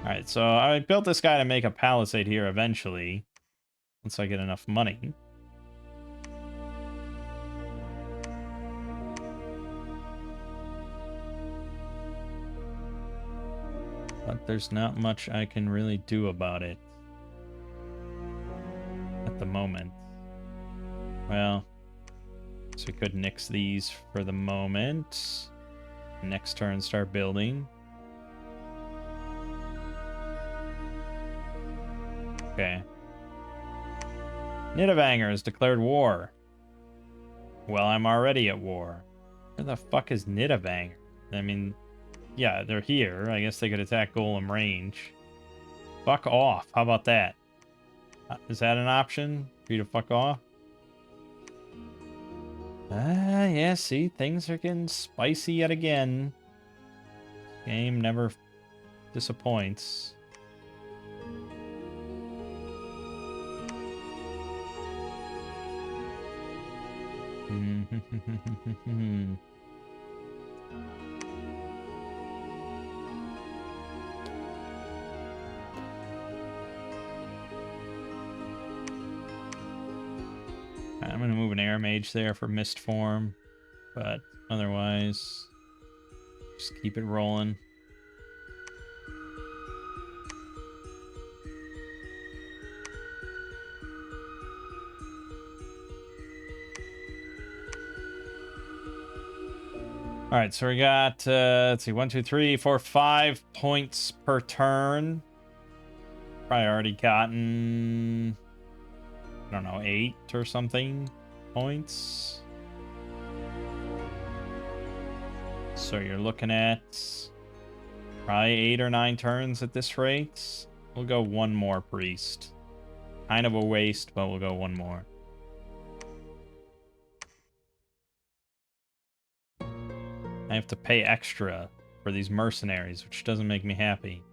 Alright, so I built this guy to make a palisade here eventually. Once I get enough money. But there's not much I can really do about it. At the moment. Well, so we could nix these for the moment. Next turn, start building. Okay. Nidavellir has declared war. Well, I'm already at war. Where the fuck is Nidavellir? I mean, yeah, they're here. I guess they could attack Golem range. Fuck off. How about that? Is that an option for you to fuck off? Yeah, see, things are getting spicy yet again. Game never disappoints. I'm going to move an air mage there for mist form, but otherwise, just keep it rolling. All right, so we got, let's see, 1, 2, 3, 4, 5 points per turn. Probably already gotten, I don't know, 8 or something points. So you're looking at probably 8 or 9 turns at this rate. We'll go 1 more priest. Kind of a waste, but we'll go 1 more. I have to pay extra for these mercenaries, which doesn't make me happy.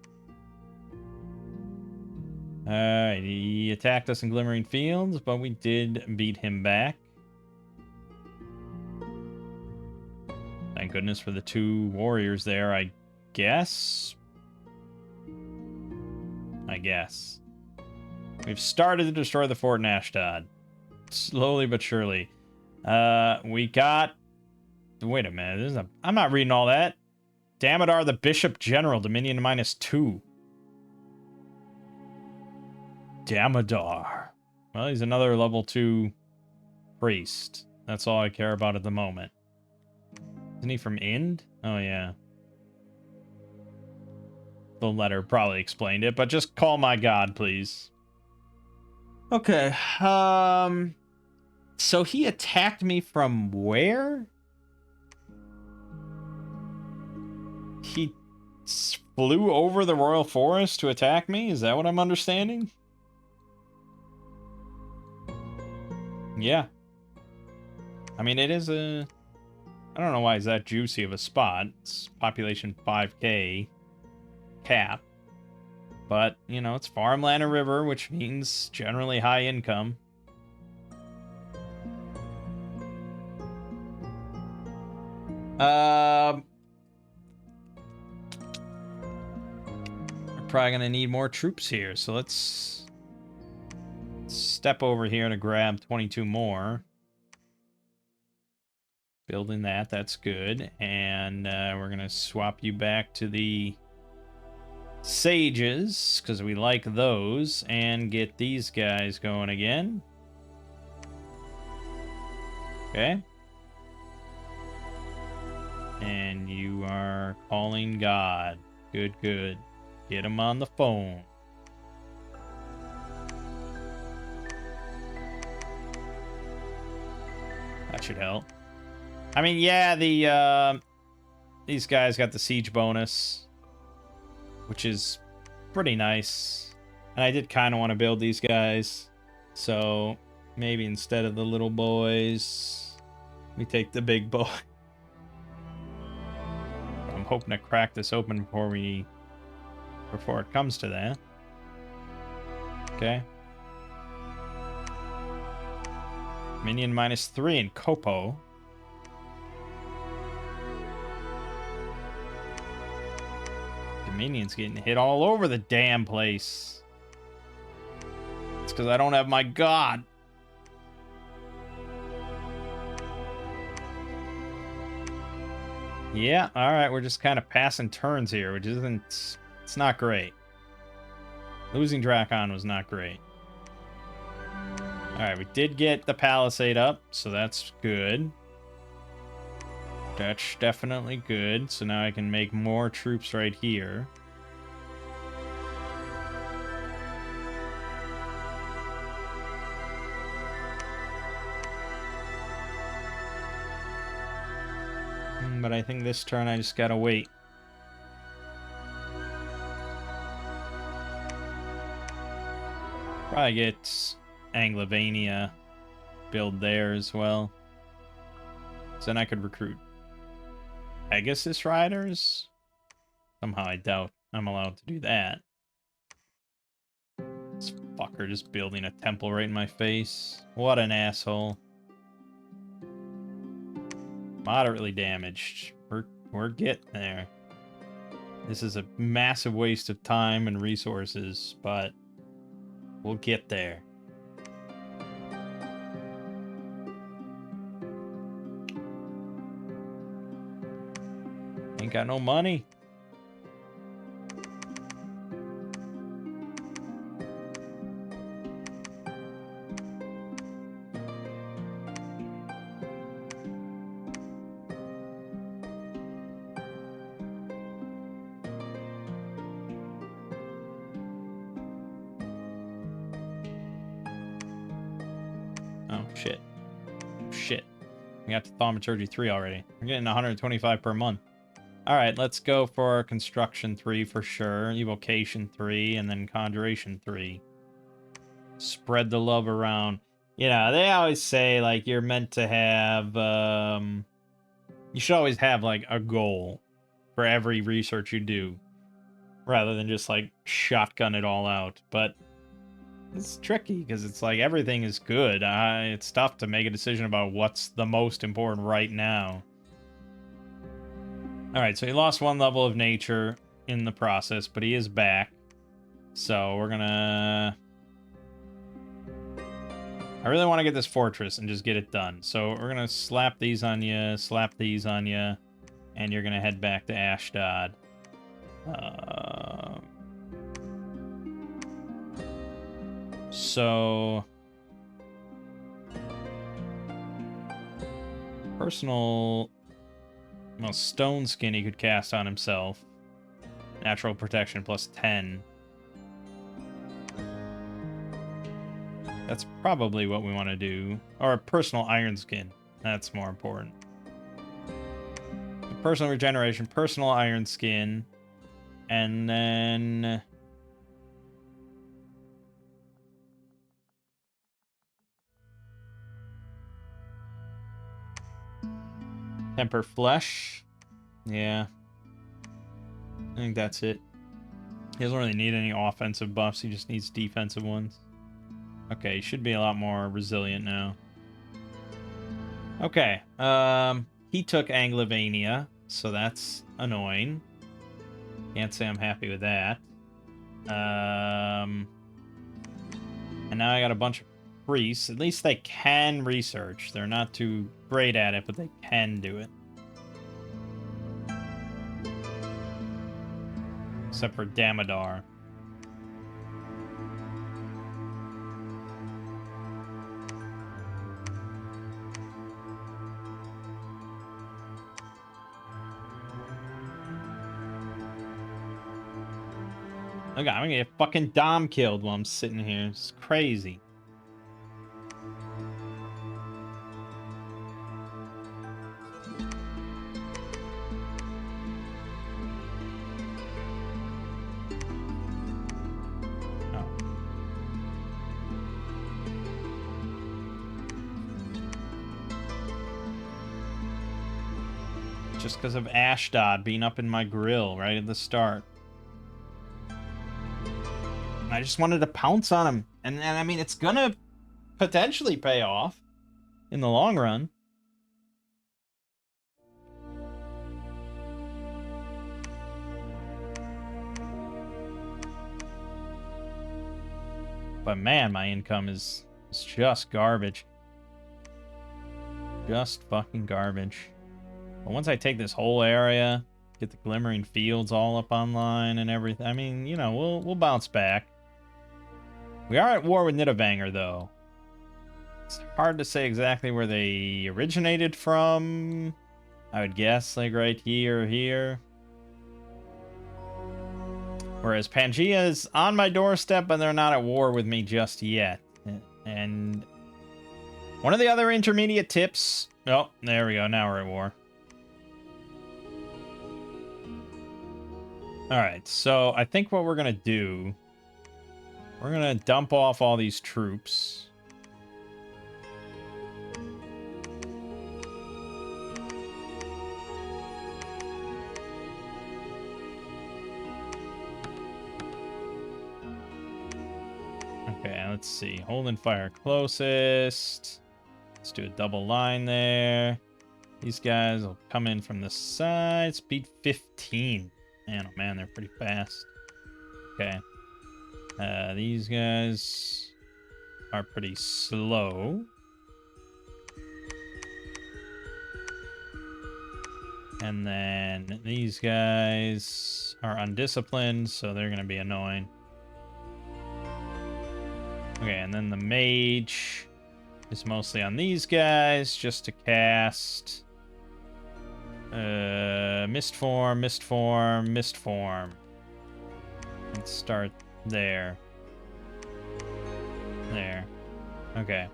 Alright, he attacked us in Glimmering Fields, but we did beat him back. Thank goodness for the 2 warriors there, I guess. We've started to destroy the fort in Ashdod. Slowly but surely. We got... Wait a minute. I'm not reading all that. Damodar the Bishop General, Dominion -2. Damodar. Well, he's another level 2 priest. That's all I care about at the moment. Isn't he from Ind? Oh, yeah. The letter probably explained it, but just call my god, please. Okay, so he attacked me from where? He flew over the royal forest to attack me? Is that what I'm understanding? Yeah. I mean, it is a... I don't know why it's that juicy of a spot. It's population 5k cap. But, you know, it's farmland and river, which means generally high income. We're probably gonna need more troops here, so let's step over here to grab 22 more. Building that, that's good. And we're going to swap you back to the sages, because we like those, and get these guys going again. Okay. And you are calling God. Good, good. Get him on the phone. That should help. I mean, yeah, these guys got the siege bonus, which is pretty nice. And I did kind of want to build these guys. So maybe instead of the little boys, we take the big boy. I'm hoping to crack this open before it comes to that. Okay. Minion -3 in Kopo. Dominion's getting hit all over the damn place. It's because I don't have my god. Yeah, alright, we're just kind of passing turns here, which isn't... It's not great. Losing Drakon was not great. Alright, we did get the Palisade up, so that's good. That's definitely good. So now I can make more troops right here. But I think this turn I just gotta wait. Probably get Anglovania build there as well. So then I could recruit Pegasus Riders? Somehow I doubt I'm allowed to do that. This fucker just building a temple right in my face. What an asshole. Moderately damaged. We're getting there. This is a massive waste of time and resources, but we'll get there. Ain't got no money. Oh, shit. Shit. We got to Thaumaturgy 3 already. We're getting 125 per month. Alright, let's go for Construction 3 for sure. Evocation 3, and then Conjuration 3. Spread the love around. You know, they always say, like, you're meant to have, you should always have, like, a goal for every research you do. Rather than just, like, shotgun it all out. But it's tricky, because it's like, everything is good. It's tough to make a decision about what's the most important right now. Alright, so he lost 1 level of nature in the process, but he is back. So we're gonna... I really want to get this fortress and just get it done. So we're gonna slap these on you, and you're gonna head back to Ashdod. So... Personal... Well, Stone Skin he could cast on himself. Natural Protection plus 10. That's probably what we want to do. Or Personal Iron Skin. That's more important. Personal Regeneration, Personal Iron Skin. And then... Temper Flesh. Yeah. I think that's it. He doesn't really need any offensive buffs. He just needs defensive ones. Okay, he should be a lot more resilient now. Okay. He took Anglovania, so that's annoying. Can't say I'm happy with that. And now I got a bunch of priests. At least they can research. They're not too great at it, but they can do it. Except for Damodar. Look, I'm gonna get fucking Dom killed while I'm sitting here. It's crazy. Just because of Ashdod being up in my grill right at the start. I just wanted to pounce on him. And I mean, it's gonna potentially pay off in the long run. But man, my income is just garbage. Just fucking garbage. But once I take this whole area, get the Glimmering Fields all up online and everything, I mean, you know, we'll bounce back. We are at war with Nidovanger, though. It's hard to say exactly where they originated from. I would guess, like, right here or here. Whereas Pangea's on my doorstep, but they're not at war with me just yet. And one of the other intermediate tips... Oh, there we go. Now we're at war. Alright, so I think what we're going to do... We're going to dump off all these troops. Okay, let's see. Holding fire closest. Let's do a double line there. These guys will come in from the side. Speed 15. Man, oh man, they're pretty fast. Okay. These guys are pretty slow. And then these guys are undisciplined, so they're going to be annoying. Okay, and then the mage is mostly on these guys, just to cast Mist Form, Mist Form, Mist Form. Let's start there. There. Okay.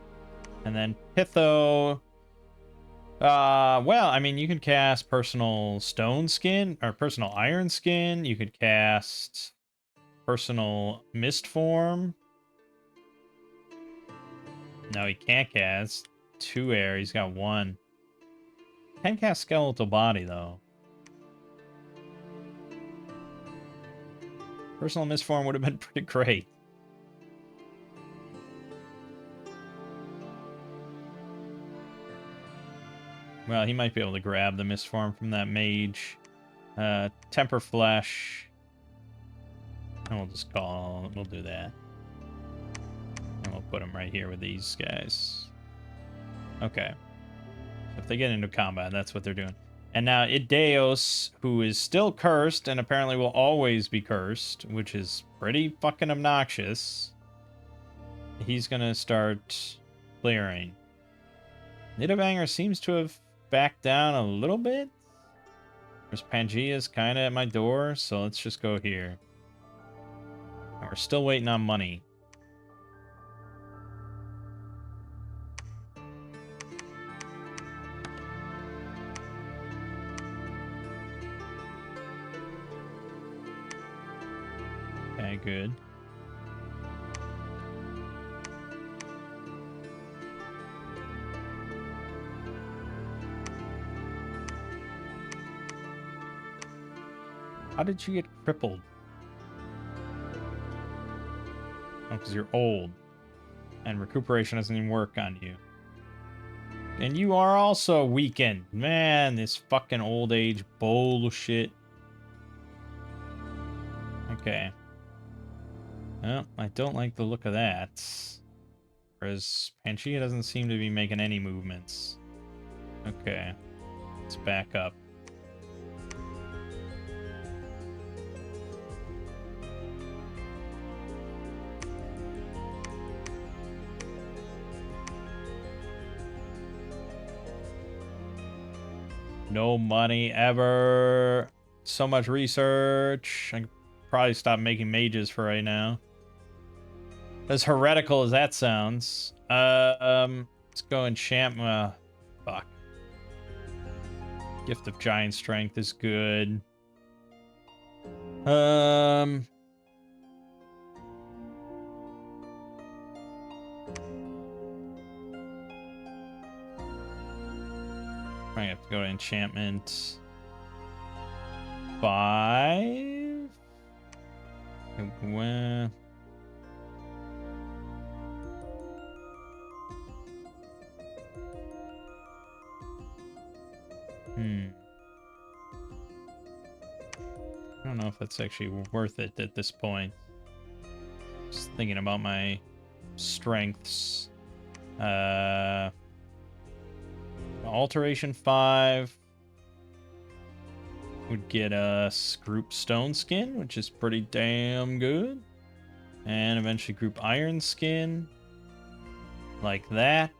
And then Pitho. Well, I mean, you can cast Personal Stone Skin, or Personal Iron Skin. You could cast Personal Mist Form. No, he can't cast 2 air. He's got 1. Can cast Skeletal Body, though. Personal Mist Form would have been pretty great. Well, he might be able to grab the Mist Form from that mage. Temper Flesh. And we'll just call... We'll do that. And we'll put him right here with these guys. Okay. So if they get into combat, that's what they're doing. And now Ideos, who is still cursed, and apparently will always be cursed, which is pretty fucking obnoxious. He's gonna start clearing. Nidovanger seems to have backed down a little bit. There's Pangea's kind of at my door, so let's just go here. And we're still waiting on money. Okay, good. How did you get crippled? Oh, because you're old. And recuperation doesn't even work on you. And you are also weakened. Man, this fucking old age bullshit. Okay. Well, I don't like the look of that. Whereas Pangaea doesn't seem to be making any movements. Okay. Let's back up. No money ever. So much research. I could probably stop making mages for right now. As heretical as that sounds. Let's go enchant. Fuck. Gift of Giant Strength is good. I have to go to enchantment 5. Well, I don't know if that's actually worth it at this point. Just thinking about my strengths. Alteration 5 would get us group Stone Skin, which is pretty damn good. And eventually group Iron Skin. Like that.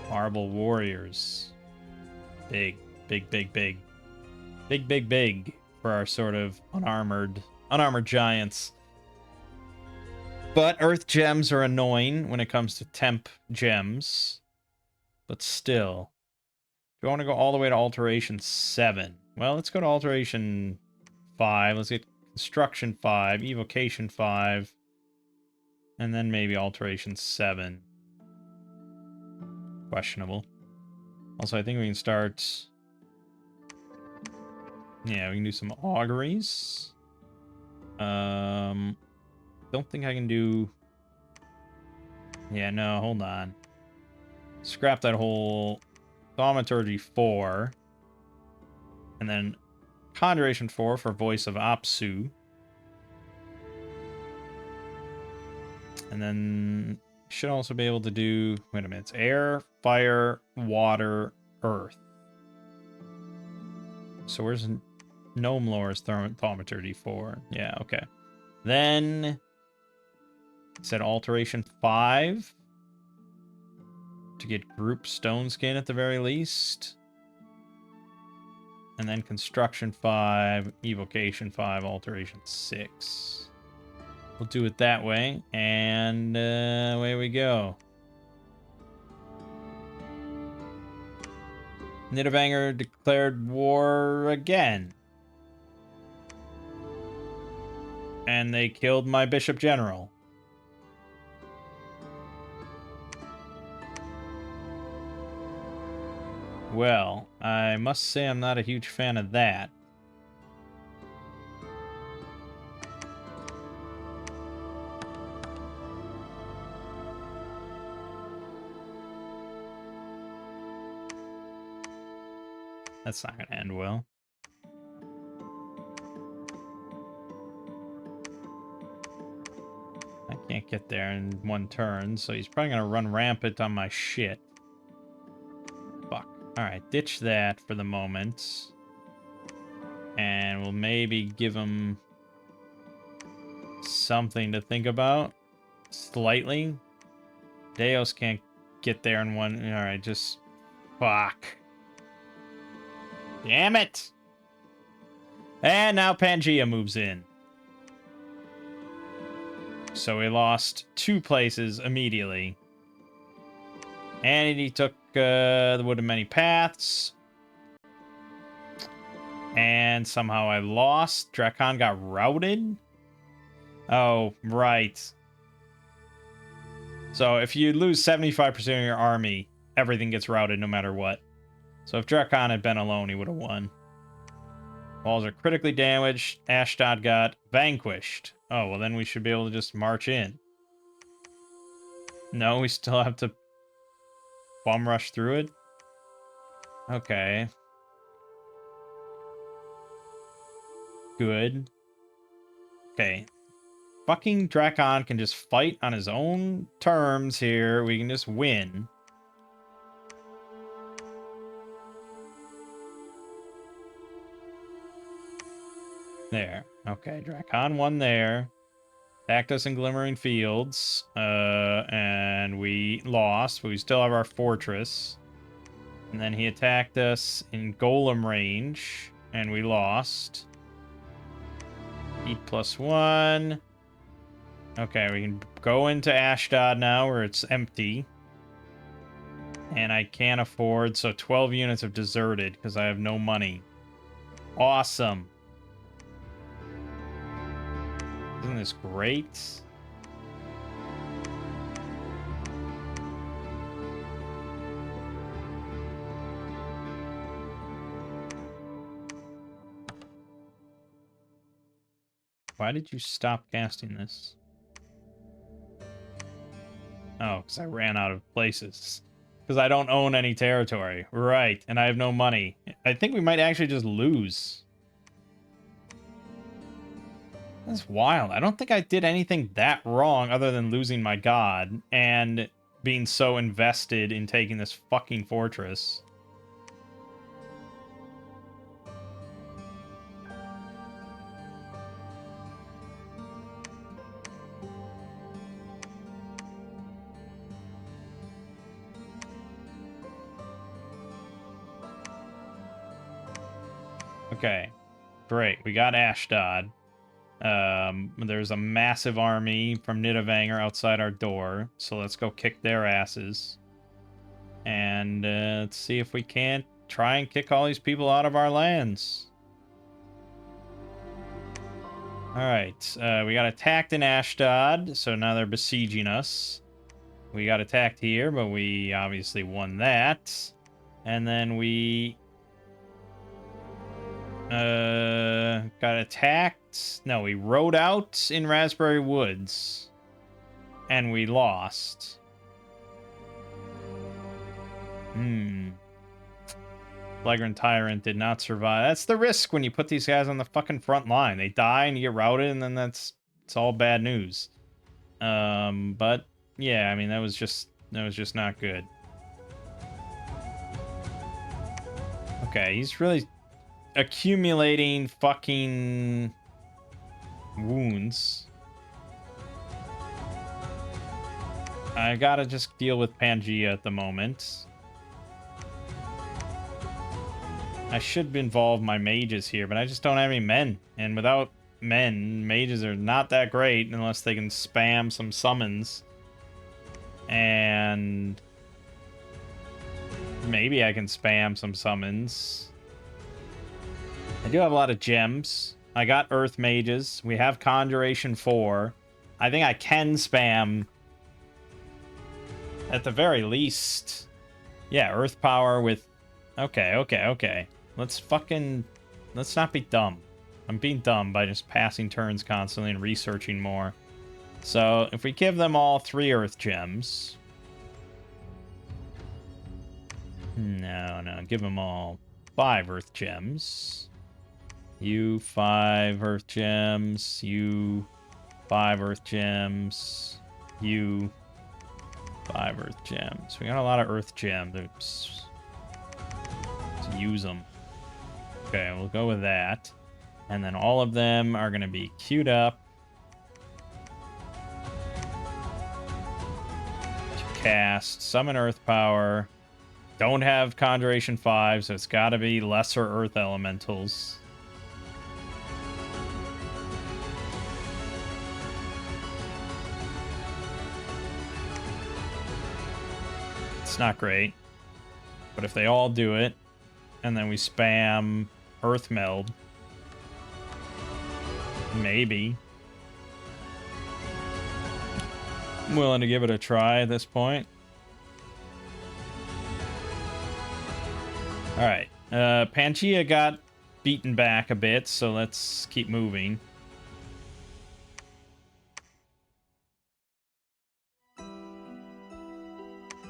Marble Warriors. Big, big, big, big. Big, big, big for our sort of unarmored giants. But Earth Gems are annoying when it comes to temp gems. But still. Do you want to go all the way to Alteration 7? Well, let's go to Alteration 5. Let's get Construction 5, Evocation 5, and then maybe Alteration 7. Questionable. Also, I think we can start... Yeah, we can do some auguries. Don't think I can do... Yeah, no, hold on. Scrap that whole Thaumaturgy 4. And then Conjuration 4 for Voice of Apsu. And then should also be able to do... Wait a minute. It's air, fire, water, earth. So where's Gnome Lore's Thaumaturgy 4? Yeah, okay. Then... Said Alteration 5. To get group Stone Skin at the very least. And then Construction 5, Evocation 5, Alteration 6. We'll do it that way. And away we go. Nidavellir declared war again. And they killed my Bishop General. Well, I must say I'm not a huge fan of that. That's not going to end well. I can't get there in one turn, so he's probably going to run rampant on my shit. Fuck. Alright, ditch that for the moment. And we'll maybe give him something to think about. Slightly. Deos can't get there in one... Alright, just... Fuck. Damn it! And now Pangaea moves in. So he lost 2 places immediately. And he took the Wood of Many Paths. And somehow I lost. Drakon got routed. Oh, right. So if you lose 75% of your army, everything gets routed no matter what. So if Drakon had been alone, he would have won. Walls are critically damaged. Ashdod got vanquished. Oh, well then we should be able to just march in. No, we still have to bum rush through it? Okay. Good. Okay. fucking Drakon can just fight on his own terms here, we can just win. There. Okay, Drakon won there. Attacked us in Glimmering Fields. And we lost, but we still have our fortress. And then he attacked us in Golem range, and we lost. Eat +1. Okay, we can go into Ashdod now, where it's empty. And I can't afford, so 12 units have deserted, because I have no money. Awesome. Isn't this great? Why did you stop casting this? Oh, because I ran out of places. Because I don't own any territory. Right, and I have no money. I think we might actually just lose. That's wild. I don't think I did anything that wrong other than losing my god and being so invested in taking this fucking fortress. Okay, great. We got Ashdod. There's a massive army from Nidavellir outside our door, so let's go kick their asses. And let's see if we can't try and kick all these people out of our lands. Alright, we got attacked in Ashdod, so now they're besieging us. We got attacked here, but we obviously won that. And then we got attacked. No, we rode out in Raspberry Woods. And we lost. Phlegra Tyrant did not survive. That's the risk when you put these guys on the fucking front line. They die and you get routed, and then it's all bad news. But yeah, I mean that was just not good. Okay, he's really accumulating fucking wounds. I gotta just deal with Pangea at the moment. I should involve my mages here, but I just don't have any men. And without men, mages are not that great unless they can spam some summons. And maybe I can spam some summons. I do have a lot of gems. I got Earth Mages. We have Conjuration 4. I think I can spam, at the very least. Yeah, Earth Power with... Okay. Let's not be dumb. I'm being dumb by just passing turns constantly and researching more. So, if we give them all 3 Earth Gems... No. Give them all 5 Earth Gems. You 5 Earth Gems. You 5 Earth Gems. You 5 Earth Gems. We got a lot of Earth Gems. Oops. Let's use them. Okay, we'll go with that. And then all of them are going to be queued up to cast Summon Earth Power. Don't have Conjuration 5, so it's got to be lesser Earth Elementals. It's not great. But if they all do it, and then we spam Earth Meld, maybe. I'm willing to give it a try at this point. Alright. Pangea got beaten back a bit, so let's keep moving.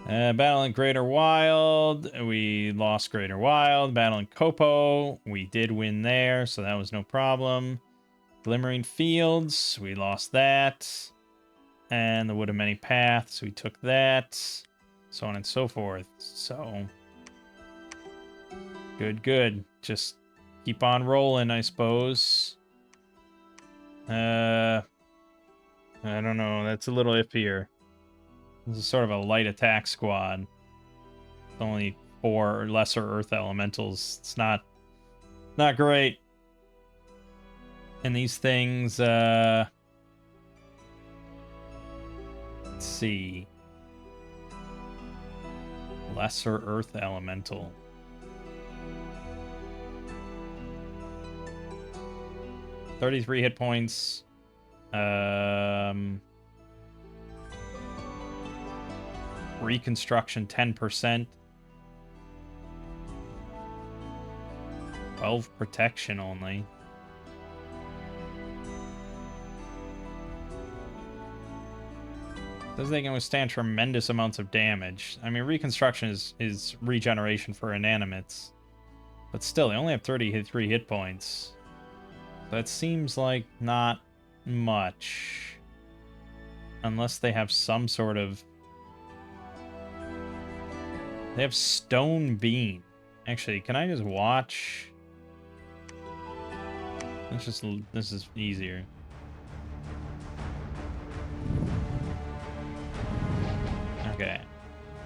Battle in Greater Wild. We lost Greater Wild. Battle in Kopo. We did win there, so that was no problem. Glimmering Fields, we lost that. And the Wood of Many Paths, we took that. So on and so forth. So, good. Just keep on rolling, I suppose. I don't know. That's a little iffier. This is sort of a light attack squad. It's only 4 lesser Earth Elementals. It's not great. And these things, let's see. Lesser Earth Elemental. $33 hit points. Reconstruction 10%. 12 protection only. Says they can withstand tremendous amounts of damage. I mean, reconstruction is regeneration for inanimates. But still, they only have 33 hit points. That seems like not much. Unless they have some sort of... They have Stone Beam. Actually, can I just watch? This is easier. Okay.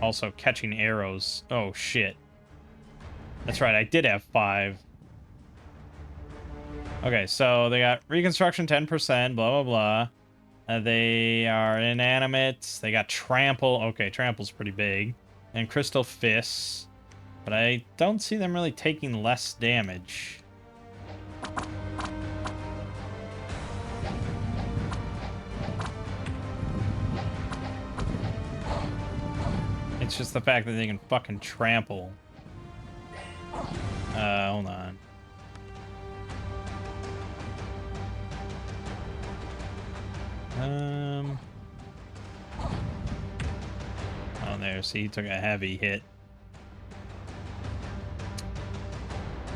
Also, catching arrows. Oh, shit. That's right, I did have 5. Okay, so they got reconstruction 10%, blah, blah, blah. They are inanimate. They got trample. Okay, trample's pretty big. And crystal fists. But I don't see them really taking less damage. It's just the fact that they can fucking trample. Hold on. Oh, there. See, he took a heavy hit.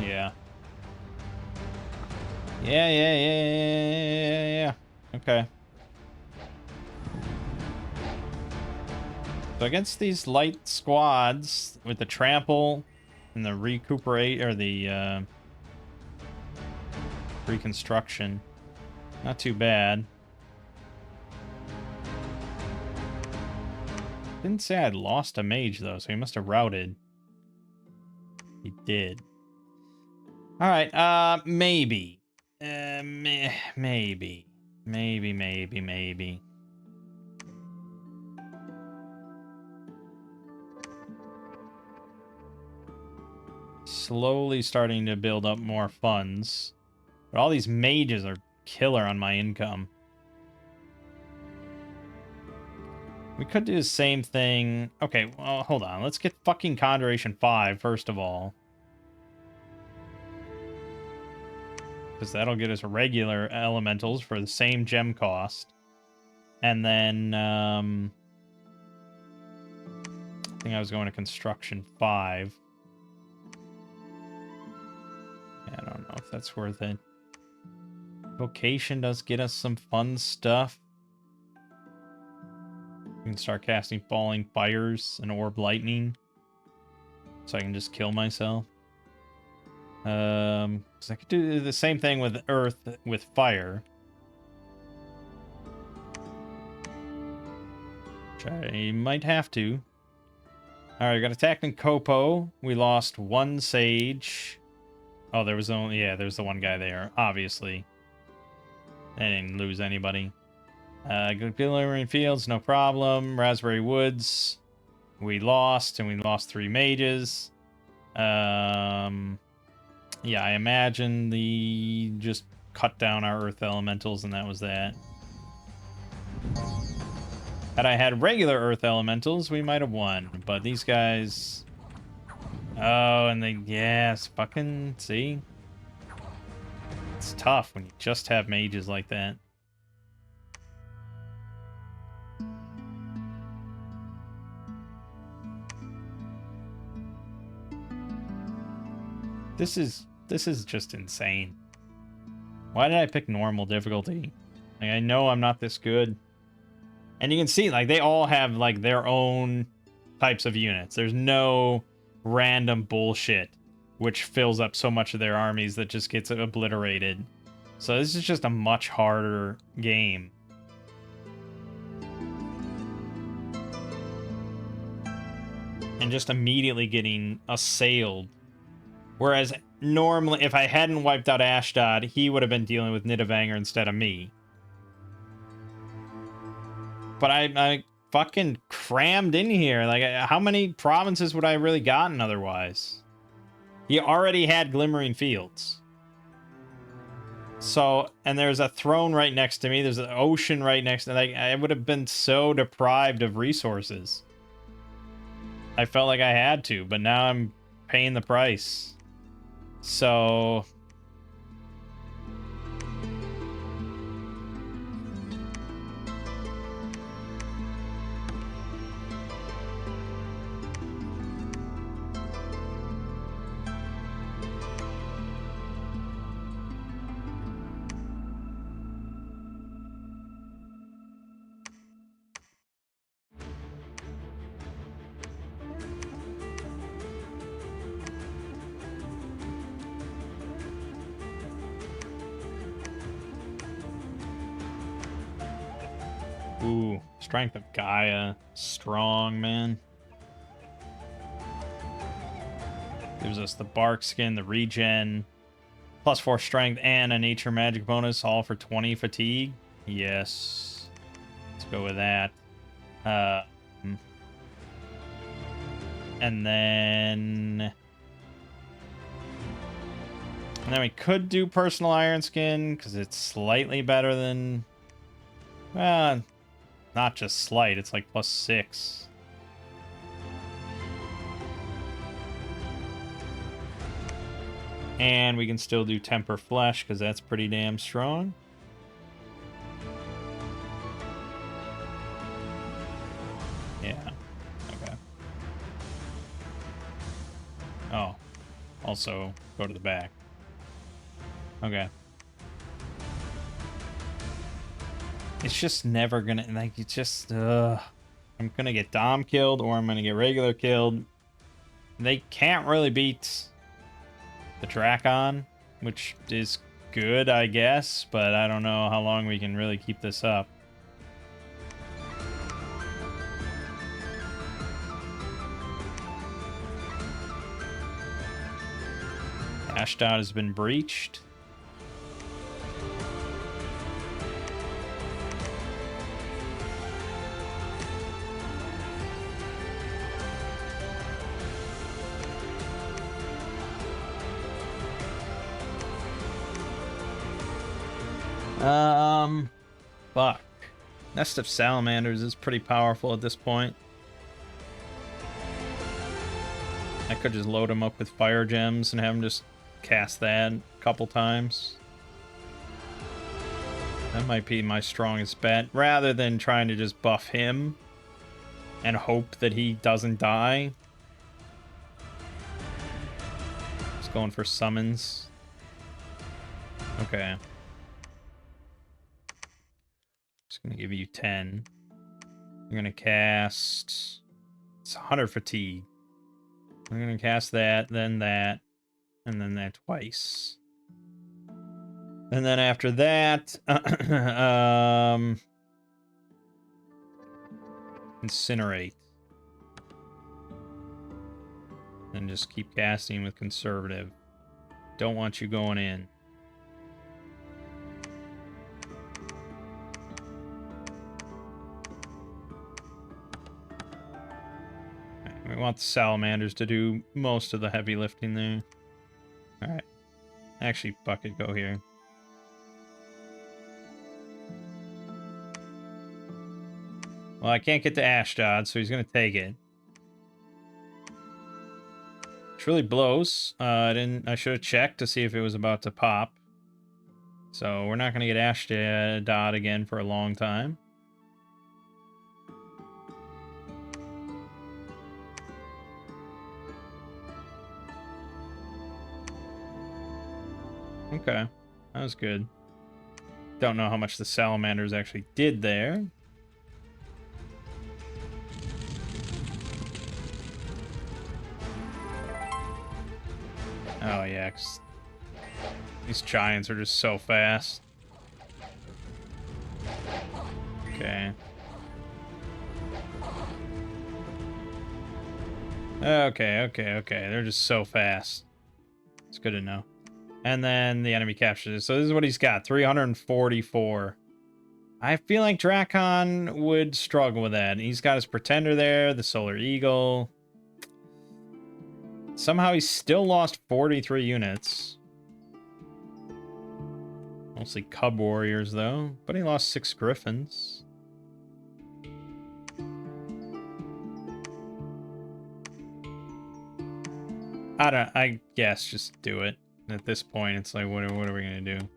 Yeah. Yeah. Okay. So against these light squads with the trample and the recuperate or the reconstruction, not too bad. Didn't say I'd lost a mage though, so he must have routed. He did. All right, maybe. Maybe. Slowly starting to build up more funds. But all these mages are killer on my income. We could do the same thing. Okay, well, hold on. Let's get fucking Conjuration 5, first of all. Because that'll get us regular elementals for the same gem cost. And then, I think I was going to Construction 5. I don't know if that's worth it. Vocation does get us some fun stuff. We can start casting Falling Fires and Orb Lightning. So I can just kill myself. So I could do the same thing with Earth with Fire. Which I might have to. Alright, got attacked in Kopo. We lost 1 Sage. Oh, there was only... Yeah, there's the one guy there, obviously. I didn't lose anybody. Glimmering Fields, no problem. Raspberry Woods, we lost, and we lost 3 mages. Yeah, I imagine the just cut down our Earth Elementals, and that was that. Had I had regular Earth Elementals, we might have won. But these guys... Oh, and they... Yes, fucking... See? It's tough when you just have mages like that. This is just insane. Why did I pick normal difficulty? Like, I know I'm not this good. And you can see, like, they all have, like, their own types of units. There's no random bullshit which fills up so much of their armies that just gets obliterated. So this is just a much harder game. And just immediately getting assailed. Whereas normally, if I hadn't wiped out Ashdod, he would have been dealing with Nidavellir instead of me. But I fucking crammed in here. Like, how many provinces would I have really gotten otherwise? He already had Glimmering Fields. So, and there's a throne right next to me. There's an ocean right next to me. Like, I would have been so deprived of resources. I felt like I had to, but now I'm paying the price. So... Ooh, Strength of Gaia. Strong, man. Gives us the bark skin, the regen, +4 strength, and a nature magic bonus, all for 20 fatigue. Yes. Let's go with that. And then... And then we could do personal iron skin, because it's slightly better than... not just slight, it's like +6. And we can still do Temper Flesh, because that's pretty damn strong. Yeah. Okay. Oh. Also, go to the back. Okay. It's just never gonna... Like, it's just... I'm gonna get Dom killed, or I'm gonna get regular killed. They can't really beat the Drakon, which is good, I guess, but I don't know how long we can really keep this up. Ashdod has been breached. Fuck. Nest of Salamanders is pretty powerful at this point. I could just load him up with fire gems and have him just cast that a couple times. That might be my strongest bet, rather than trying to just buff him and hope that he doesn't die. Just going for summons. Okay. Just gonna give you 10. I'm gonna cast... It's 100 fatigue. I'm gonna cast that, and then that twice. And then after that, incinerate. And just keep casting with conservative. Don't want you going in. We want the salamanders to do most of the heavy lifting there. Alright. Actually, fuck it, go here. Well, I can't get to Ashdod, so he's gonna take it. Which really blows. I should have checked to see if it was about to pop. So we're not gonna get Ashdod again for a long time. Okay, that was good. Don't know how much the salamanders actually did there. Oh, yeah, 'cause these giants are just so fast. Okay. Okay. They're just so fast. It's good to know. And then the enemy captures it. So this is what he's got, 344. I feel like Drakon would struggle with that. He's got his Pretender there, the Solar Eagle. Somehow he's still lost 43 units. Mostly Cub Warriors, though. But he lost 6 Griffins. I guess just do it. At this point, it's like, what are we going to do?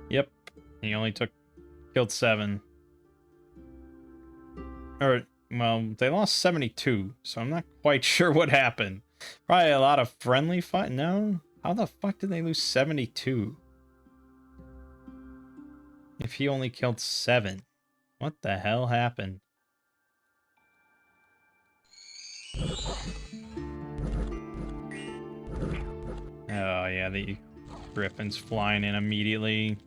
Yep. He only killed 7. Or, well, they lost 72, so I'm not quite sure what happened. Probably a lot of friendly fight. No? How the fuck did they lose 72? If he only killed 7. What the hell happened? Oh, yeah, the Griffin's flying in immediately.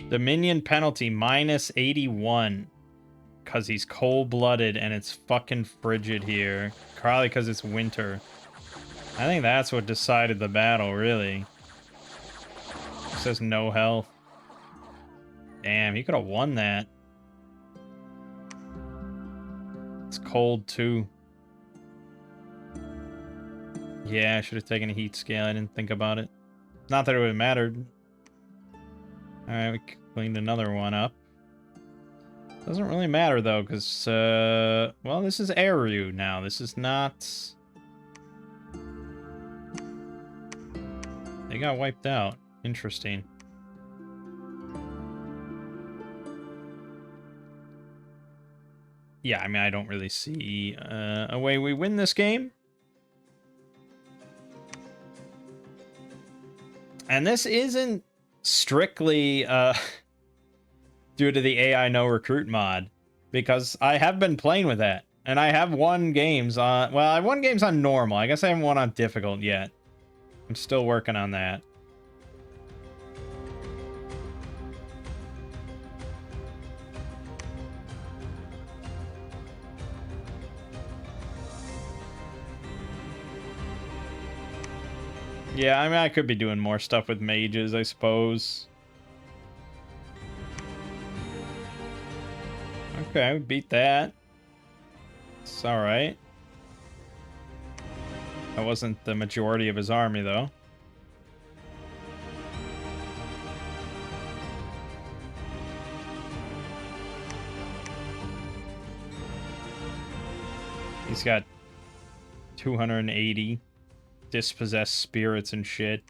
Dominion penalty, minus 81. Because he's cold-blooded and it's fucking frigid here. Probably because it's winter. I think that's what decided the battle, really. It says no health. Damn, he could have won that. It's cold, too. Yeah, I should have taken a heat scale. I didn't think about it. Not that it would have mattered. Alright, we cleaned another one up. Doesn't really matter, though, because, well, this is Eru now. This is not... They got wiped out. Interesting. Yeah, I mean, I don't really see a way we win this game. And this isn't strictly due to the AI no recruit mod, because I have been playing with that, and I have won games on, well, I won games on normal. I guess I haven't won on difficult yet. I'm still working on that. Yeah, I mean, I could be doing more stuff with mages, I suppose. Okay, we beat that. It's alright. That wasn't the majority of his army, though. He's got 280 dispossessed spirits and shit.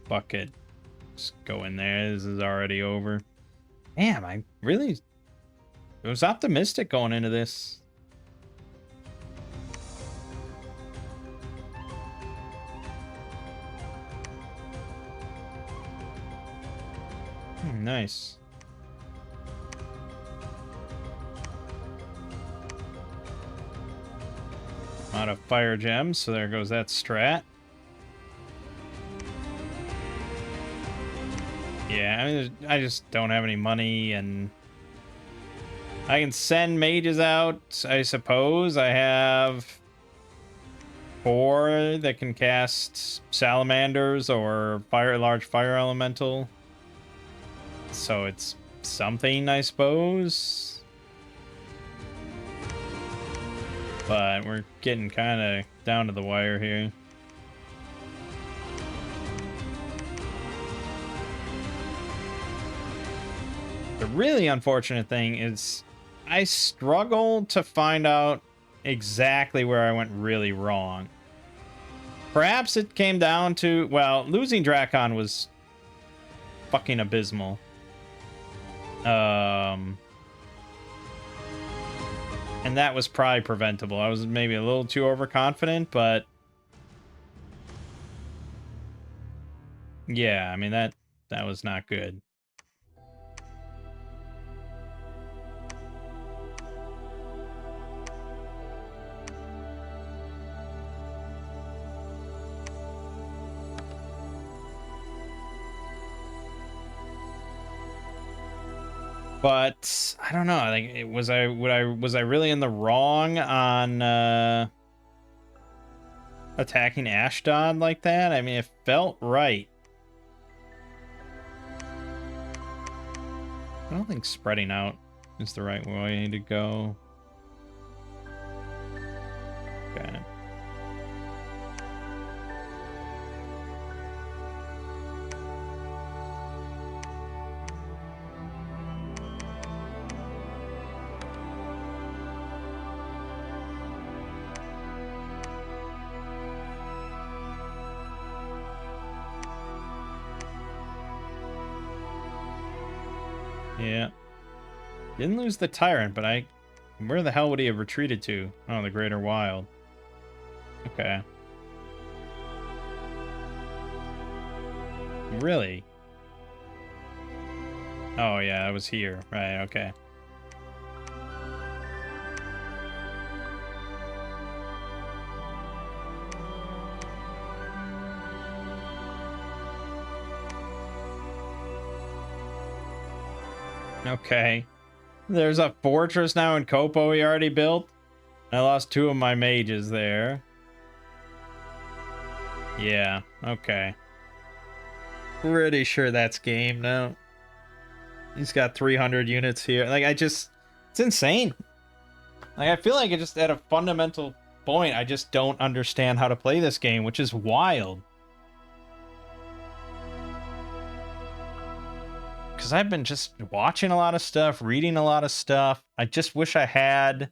Fuck it. Just go in there. This is already over. Damn, I really was optimistic going into this. Nice. Out of fire gems, so there goes that strat. Yeah, I mean, I just don't have any money, and I can send mages out, I suppose. I have 4 that can cast salamanders or large fire elemental. So it's something, I suppose. But we're getting kind of down to the wire here. The really unfortunate thing is I struggle to find out exactly where I went really wrong. Perhaps it came down to, well, losing Drakon was fucking abysmal. And that was probably preventable. I was maybe a little too overconfident, but yeah, I mean that was not good. But I don't know. Like, was I really in the wrong on attacking Ashdod like that? I mean, it felt right. I don't think spreading out is the right way to go. Okay. Yeah. Didn't lose the Tyrant, but where the hell would he have retreated to? Oh, the Greater Wild. Okay. Really? Oh, yeah, I was here. Right, okay. Okay. There's a fortress now in Kopo he already built. I lost 2 of my mages there. Yeah, okay. Pretty sure that's game now. He's got 300 units here. Like, it's insane. Like, I feel like it just at a fundamental point, I just don't understand how to play this game, which is wild. Because I've been just watching a lot of stuff, reading a lot of stuff. I just wish I had,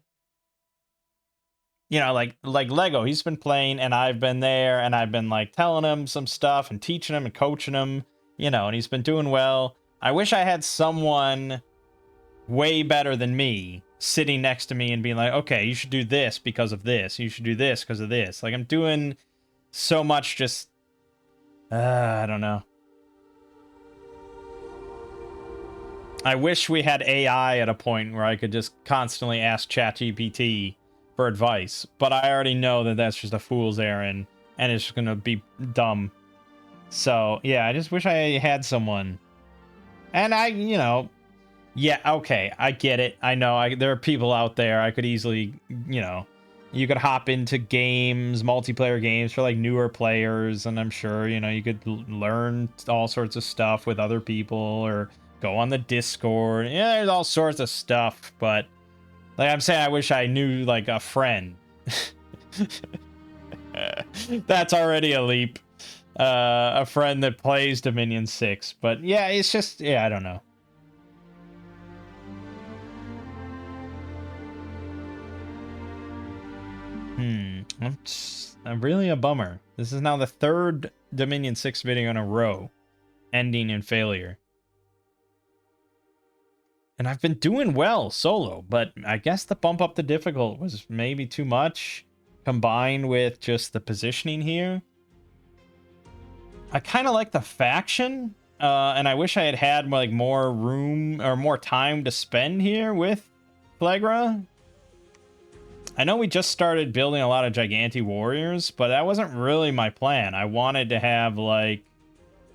you know, like Lego. He's been playing, and I've been there, and I've been like telling him some stuff and teaching him and coaching him, you know, and he's been doing well. I wish I had someone way better than me sitting next to me and being like, okay, you should do this because of this. You should do this because of this. Like, I'm doing so much just, I don't know. I wish we had AI at a point where I could just constantly ask ChatGPT for advice, but I already know that that's just a fool's errand, and it's just gonna be dumb. So, yeah, I just wish I had someone. And you know, yeah, okay, I get it. I know there are people out there I could easily, you know, you could hop into games, multiplayer games for like newer players, and I'm sure, you know, you could learn all sorts of stuff with other people or go on the Discord. Yeah, there's all sorts of stuff, but like I'm saying, I wish I knew like a friend. That's already a leap. A friend that plays Dominion 6, but yeah, it's just, yeah, I don't know. I'm really a bummer. This is now the 3rd Dominion 6 video in a row, ending in failure. And I've been doing well solo, but I guess the bump up the difficult was maybe too much, combined with just the positioning here. I kind of like the faction, and I wish I had had like more room or more time to spend here with Phlegra. I know we just started building a lot of Giganti warriors, but that wasn't really my plan. I wanted to have like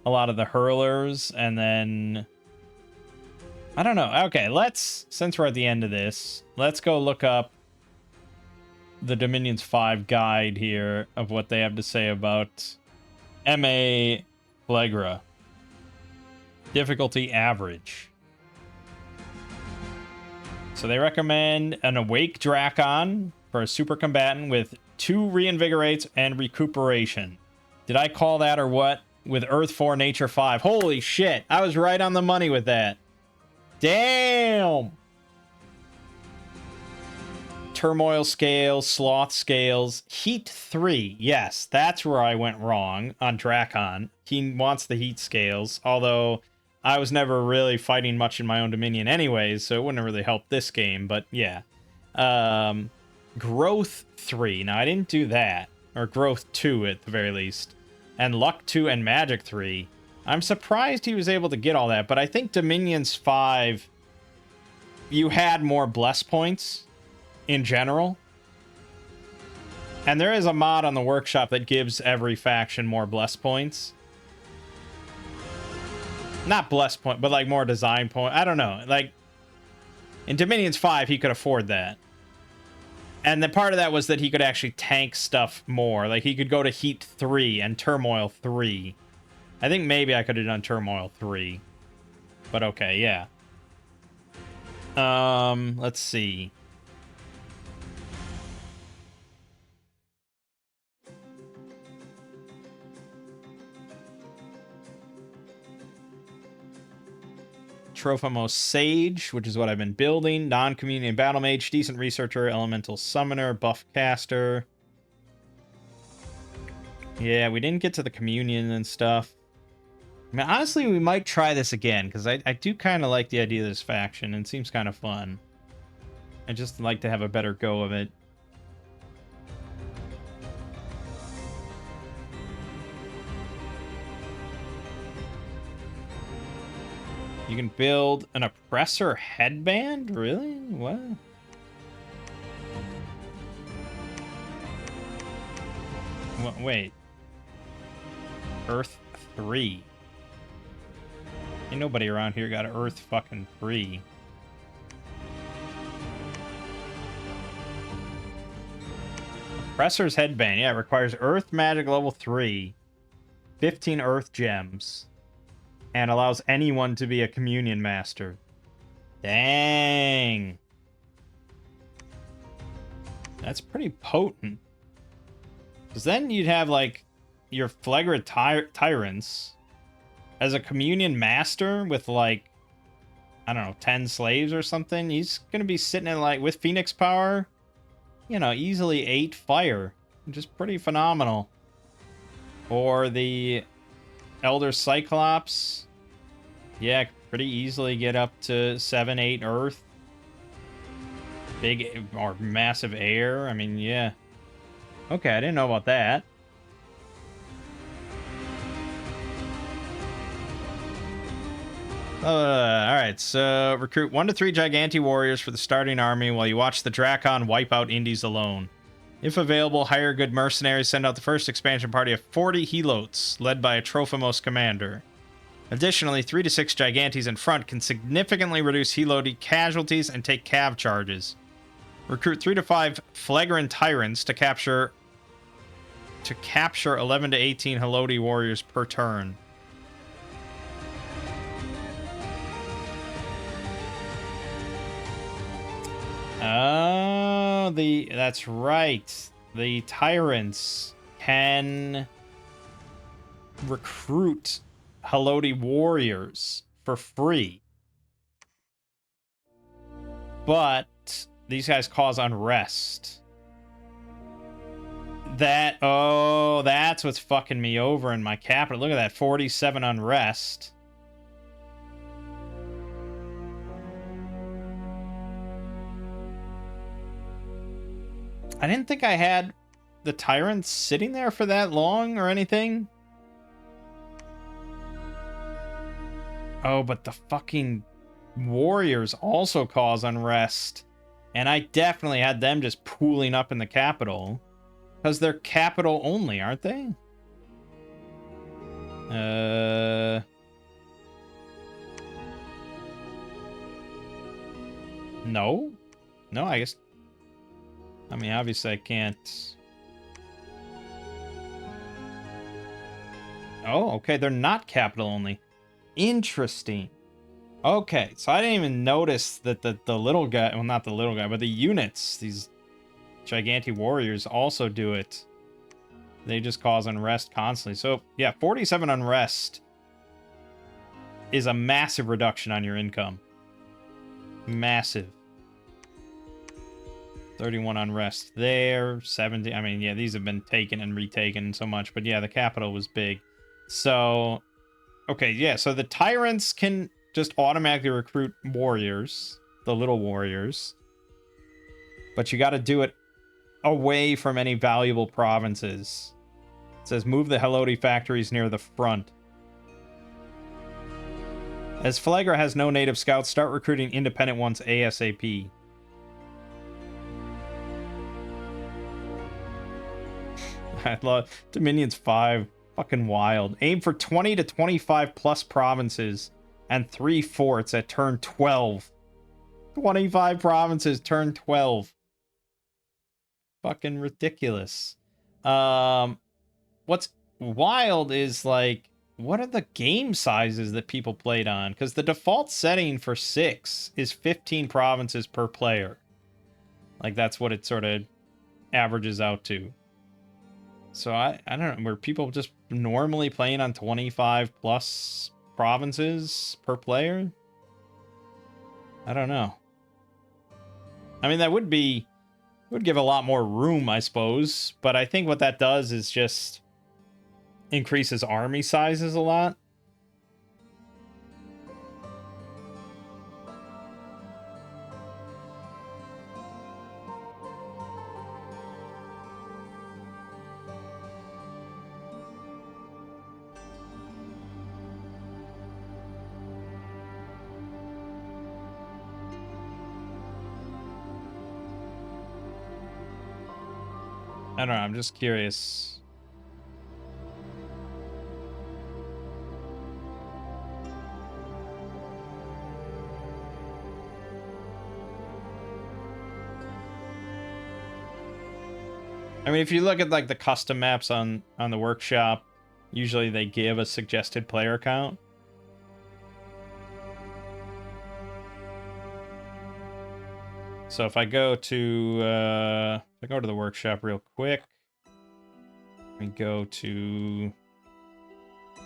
a lot of the hurlers, and then I don't know. Okay, since we're at the end of this, let's go look up the Dominions 5 guide here of what they have to say about MA Phlegra. Difficulty average. So they recommend an Awake Drakon for a super combatant with 2 reinvigorates and recuperation. Did I call that or what? With Earth 4, Nature 5. Holy shit, I was right on the money with that. Damn! turmoil scales, sloth scales, heat 3. Yes, that's where I went wrong on Drakon. He wants the heat scales, although I was never really fighting much in my own dominion anyways, so it wouldn't really help this game, but yeah. Growth 3. Now, I didn't do that. Or growth 2 at the very least. And luck 2 and magic 3. I'm surprised he was able to get all that, but I think Dominions 5, you had more bless points in general. And there is a mod on the workshop that gives every faction more bless points. Not bless point, but like more design point. I don't know. Like, in Dominions 5, he could afford that. And the part of that was that he could actually tank stuff more. Like, he could go to Heat 3 and Turmoil 3. I think maybe I could have done Turmoil 3. But okay, yeah. Let's see. Trophimos Sage, which is what I've been building. Non-communion Battle Mage, decent researcher, elemental summoner, buff caster. Yeah, we didn't get to the communion and stuff. I mean, honestly, we might try this again, because I do kind of like the idea of this faction, and it seems kind of fun. I just like to have a better go of it. You can build an oppressor headband? Really? What? Wait. Earth 3. Ain't nobody around here got Earth fucking 3. Oppressor's headband. Yeah, it requires Earth magic level 3. 15 Earth gems. And allows anyone to be a communion master. Dang. That's pretty potent. Because then you'd have, like, your Phlegra tyrants as a communion master with, like, I don't know, 10 slaves or something. He's going to be sitting in, like, with Phoenix power, you know, easily 8 fire. Which is pretty phenomenal. Or the Elder Cyclops. Yeah, pretty easily get up to 7, 8 Earth. Big or massive air. I mean, yeah. Okay, I didn't know about that. Alright, so recruit 1 to 3 Giganti warriors for the starting army while you watch the Drakon wipe out Indies alone. If available, hire good mercenaries, send out the first expansion party of 40 Helots, led by a Trophimos commander. Additionally, 3 to 6 Gigantes in front can significantly reduce Heloti casualties and take cav charges. Recruit 3 to 5 Phlegra Tyrants to capture 11 to 18 Heloti warriors per turn. Oh, that's right. The Tyrants can recruit Heloti warriors for free. But these guys cause unrest. That's what's fucking me over in my capital. Look at that, 47 unrest. I didn't think I had the Tyrants sitting there for that long or anything. Oh, but the fucking warriors also cause unrest. And I definitely had them just pooling up in the capital. Because they're capital only, aren't they? No? No, I guess... I mean, obviously I can't... Oh, okay, they're not capital only. Interesting. Okay, so I didn't even notice that the little guy... Well, not the little guy, but the units, these Giganti warriors also do it. They just cause unrest constantly. So, yeah, 47 unrest is a massive reduction on your income. Massive. 31 unrest there. 70. I mean, yeah, these have been taken and retaken so much. But yeah, the capital was big. So, okay, yeah. So the tyrants can just automatically recruit warriors. The little warriors. But you got to do it away from any valuable provinces. It says move the Heloti factories near the front. As Phlegra has no native scouts, start recruiting independent ones ASAP. I love Dominion's 5. Fucking wild. Aim for 20 to 25 plus provinces and 3 forts at turn 12. 25 provinces, turn 12. Fucking ridiculous. What's wild is, like, what are the game sizes that people played on? Because the default setting for 6 is 15 provinces per player. Like, that's what it sort of averages out to. So I don't know, were people just normally playing on 25 plus provinces per player? I don't know. I mean, that would give a lot more room, I suppose, but I think what that does is just increases army sizes a lot. I don't know, I'm just curious. I mean, if you look at, like, the custom maps on the workshop, usually they give a suggested player count. So if I go to the workshop real quick, we go to,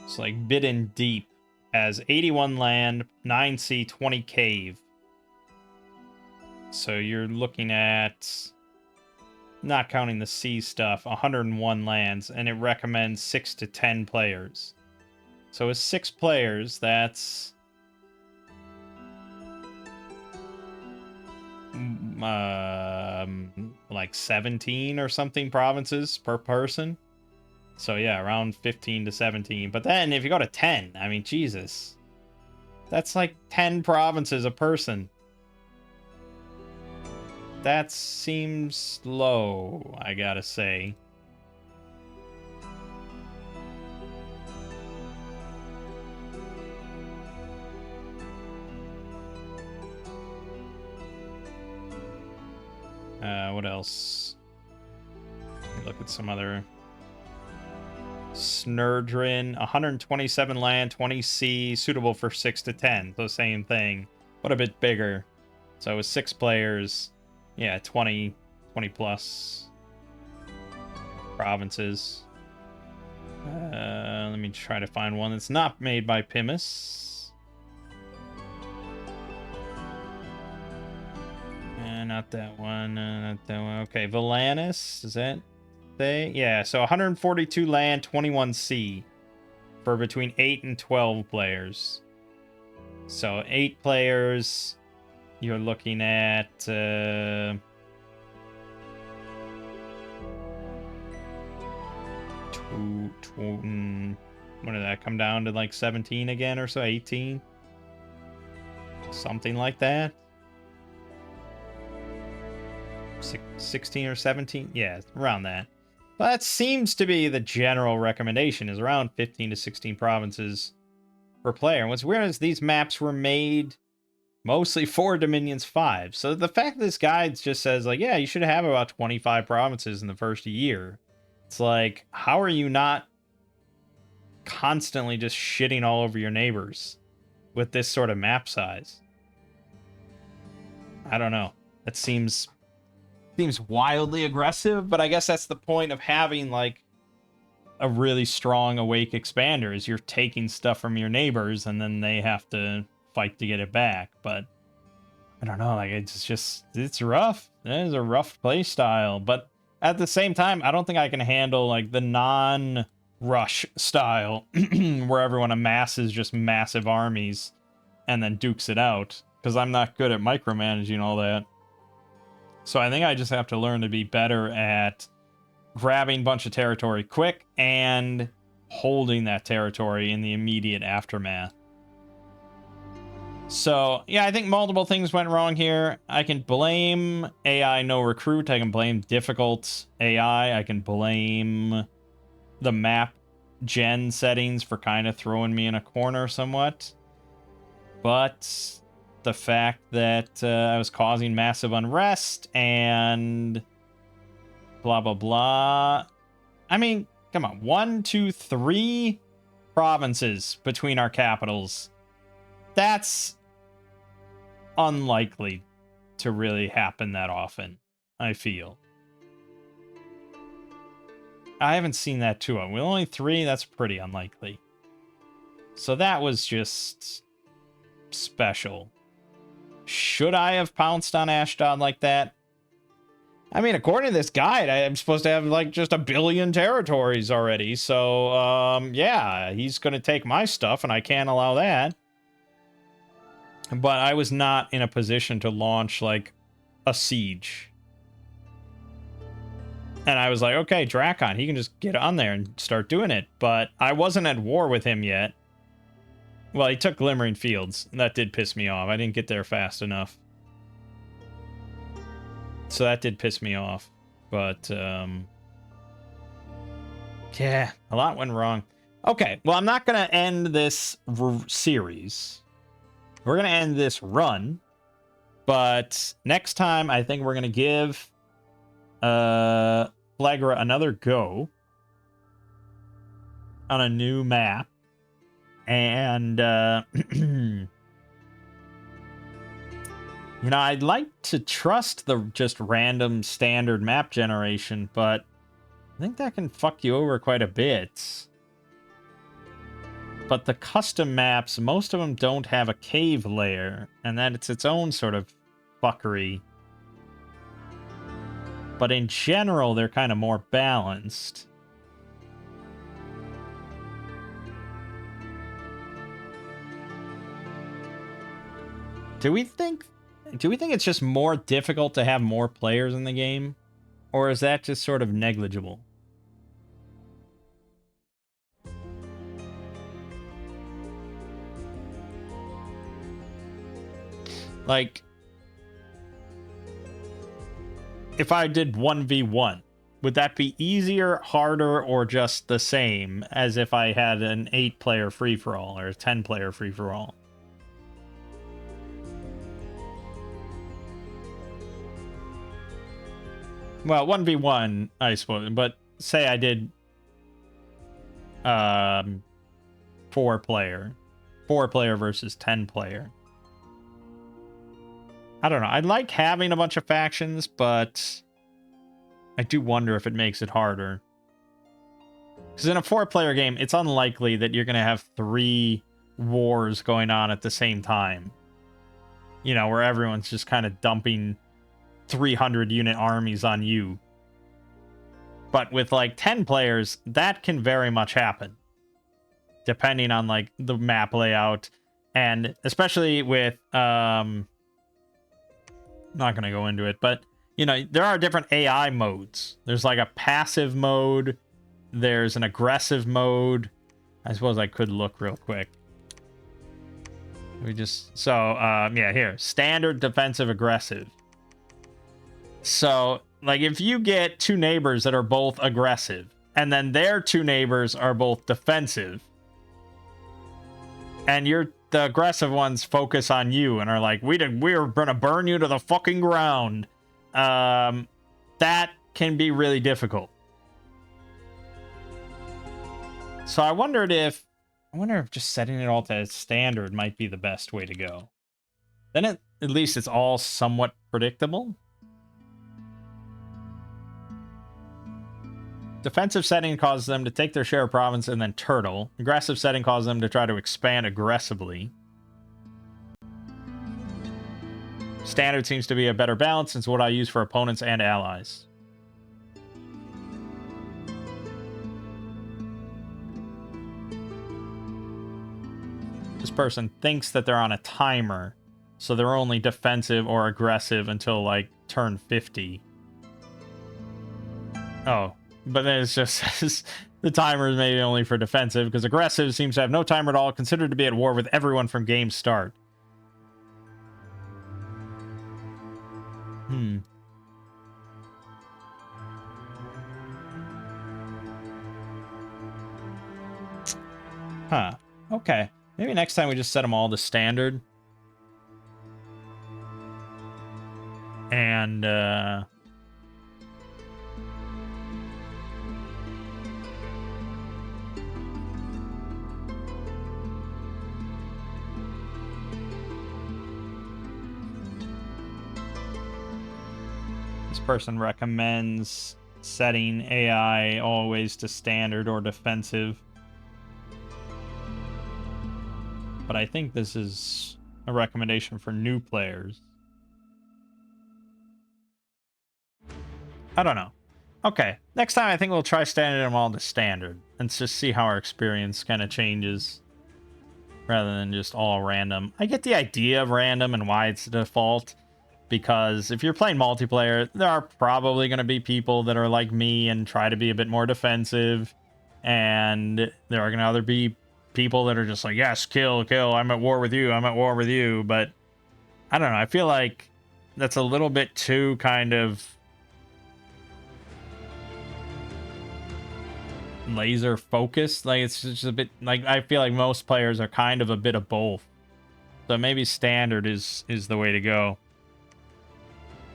it's like Bidden Deep as 81 land, 9 sea, 20 cave. So you're looking at, not counting the sea stuff, 101 lands, and it recommends 6 to 10 players. So with 6 players, that's like 17 or something provinces per person. So yeah, around 15 to 17. But then if you go to 10, I mean, Jesus, that's like 10 provinces a person. That seems low, I gotta say. What else? Look at some other. Snurdrin, 127 land, 20 sea, suitable for 6 to 10. So same thing, but a bit bigger. So with 6 players, yeah, 20 plus provinces. Let me try to find one that's not made by Pimus. Not that one. Not that one. Okay, Valanis, is that they? Yeah, so 142 land, 21 sea for between 8 and 12 players. So 8 players, you're looking at what did that come down to, like 17 again or so? 18? Something like that. 16 or 17? Yeah, around that. But that seems to be the general recommendation, is around 15 to 16 provinces per player. And what's weird is these maps were made mostly for Dominion's 5. So the fact that this guide just says, like, yeah, you should have about 25 provinces in the first year. It's like, how are you not constantly just shitting all over your neighbors with this sort of map size? I don't know. That seems wildly aggressive, but I guess that's the point of having, like, a really strong awake expander, is you're taking stuff from your neighbors and then they have to fight to get it back. But I don't know, like, it's rough. It is a rough play style, but at the same time, I don't think I can handle, like, the non-rush style, where everyone amasses just massive armies and then dukes it out, because I'm not good at micromanaging all that. So I think I just have to learn to be better at grabbing a bunch of territory quick and holding that territory in the immediate aftermath. So, yeah, I think multiple things went wrong here. I can blame AI no recruit. I can blame difficult AI. I can blame the map gen settings for kind of throwing me in a corner somewhat. But the fact that I was causing massive unrest and blah, blah, blah. I mean, come on. 1, 2, 3 provinces between our capitals. That's unlikely to really happen that often, I feel. I haven't seen that too. With only 3, that's pretty unlikely. So that was just special. Should I have pounced on Ashdod like that? I mean, according to this guide, I'm supposed to have, like, just 1 billion territories already. So, yeah, he's going to take my stuff, and I can't allow that. But I was not in a position to launch, like, a siege. And I was like, okay, Drakon, he can just get on there and start doing it. But I wasn't at war with him yet. Well, he took Glimmering Fields, and that did piss me off. I didn't get there fast enough. So that did piss me off. But, yeah, a lot went wrong. Okay, well, I'm not going to end this series. We're going to end this run. But next time, I think we're going to give Phlegra another go on a new map. And, you know, I'd like to trust the just random standard map generation, but I think that can fuck you over quite a bit. But the custom maps, most of them don't have a cave layer, and that it's its own sort of fuckery. But in general, they're kind of more balanced. Do we think it's just more difficult to have more players in the game? Or is that just sort of negligible? Like, if I did 1v1, would that be easier, harder, or just the same as if I had an 8-player free-for-all or a 10-player free-for-all? Well, 1v1, I suppose, but say I did 4-player versus 10-player. I don't know. I like having a bunch of factions, but I do wonder if it makes it harder. Because in a 4-player game, it's unlikely that you're going to have 3 wars going on at the same time. You know, where everyone's just kind of dumping 300-unit armies on you. But with, like, 10 players, that can very much happen. Depending on, like, the map layout. And especially with, not going to go into it, but, you know, there are different AI modes. There's, like, a passive mode. There's an aggressive mode. I suppose I could look real quick. Yeah, here. Standard, defensive, aggressive. So, like, if you get 2 neighbors that are both aggressive, and then their 2 neighbors are both defensive, and the aggressive ones focus on you and are like, we're gonna burn you to the fucking ground, that can be really difficult. So I wonder if just setting it all to standard might be the best way to go. Then at least it's all somewhat predictable. Defensive setting causes them to take their share of province and then turtle. Aggressive setting causes them to try to expand aggressively. Standard seems to be a better balance. It's what I use for opponents and allies. This person thinks that they're on a timer, so they're only defensive or aggressive until, like, turn 50. Oh, but then it just says the timer is maybe only for defensive, because aggressive seems to have no timer at all, considered to be at war with everyone from game start. Huh. Okay. Maybe next time we just set them all to standard. And, this person recommends setting AI always to standard or defensive. But I think this is a recommendation for new players. I don't know. Okay, next time I think we'll try standard them all to standard and just see how our experience kind of changes rather than just all random. I get the idea of random and why it's the default, because if you're playing multiplayer, there are probably going to be people that are like me and try to be a bit more defensive, and there are going to be people that are just like, yes, kill, I'm at war with you, but I don't know, I feel like that's a little bit too kind of laser focused. Like, it's just a bit, like, I feel like most players are kind of a bit of both, so maybe standard is the way to go.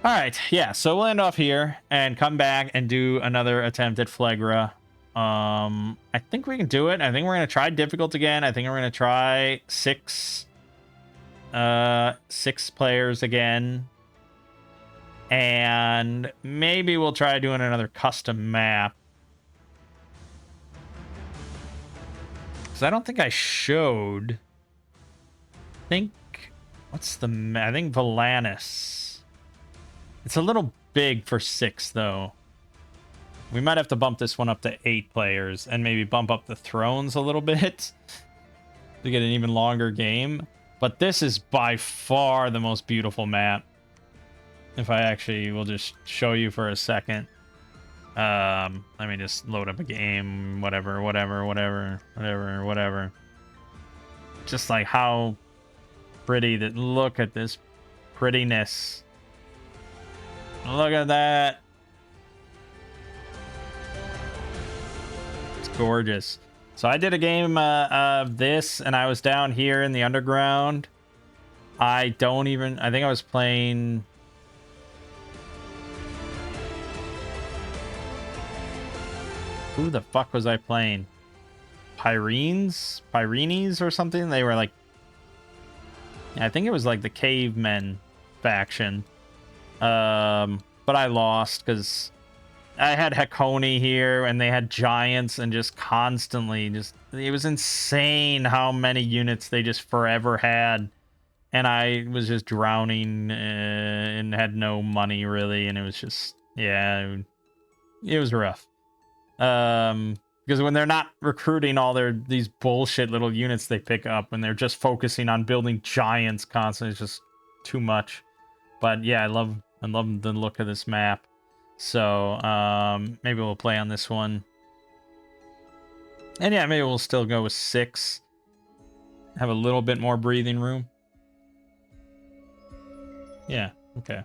All right, yeah, so we'll end off here and come back and do another attempt at Phlegra. I think we can do it. I think we're gonna try difficult again. I think we're gonna try six players again, and maybe we'll try doing another custom map, because I don't think I showed. I think I think Valanis. It's a little big for 6 though. We might have to bump this one up to 8 players and maybe bump up the thrones a little bit to get an even longer game. But this is by far the most beautiful map. If I actually will just show you for a second. Let me just load up a game. Whatever. Just like how pretty that. Look at this prettiness. Look at that. Gorgeous. So I did a game of this, and I was down here in the underground. I think I was playing... Who the fuck was I playing? Pyrenes or something? They were like... I think it was like the cavemen faction. But I lost because I had Hakone here, and they had giants, and just constantly, it was insane how many units they just forever had, and I was just drowning and had no money really, and it was just, yeah, it was rough. Because when they're not recruiting all these bullshit little units they pick up, when they're just focusing on building giants constantly, it's just too much. But yeah, I love the look of this map. So, maybe we'll play on this one. And yeah, maybe we'll still go with 6. Have a little bit more breathing room. Yeah, okay.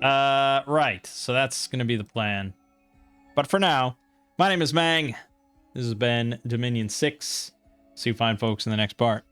Right, so that's going to be the plan. But for now, my name is Mangg. This has been Dominion 6. See you fine folks in the next part.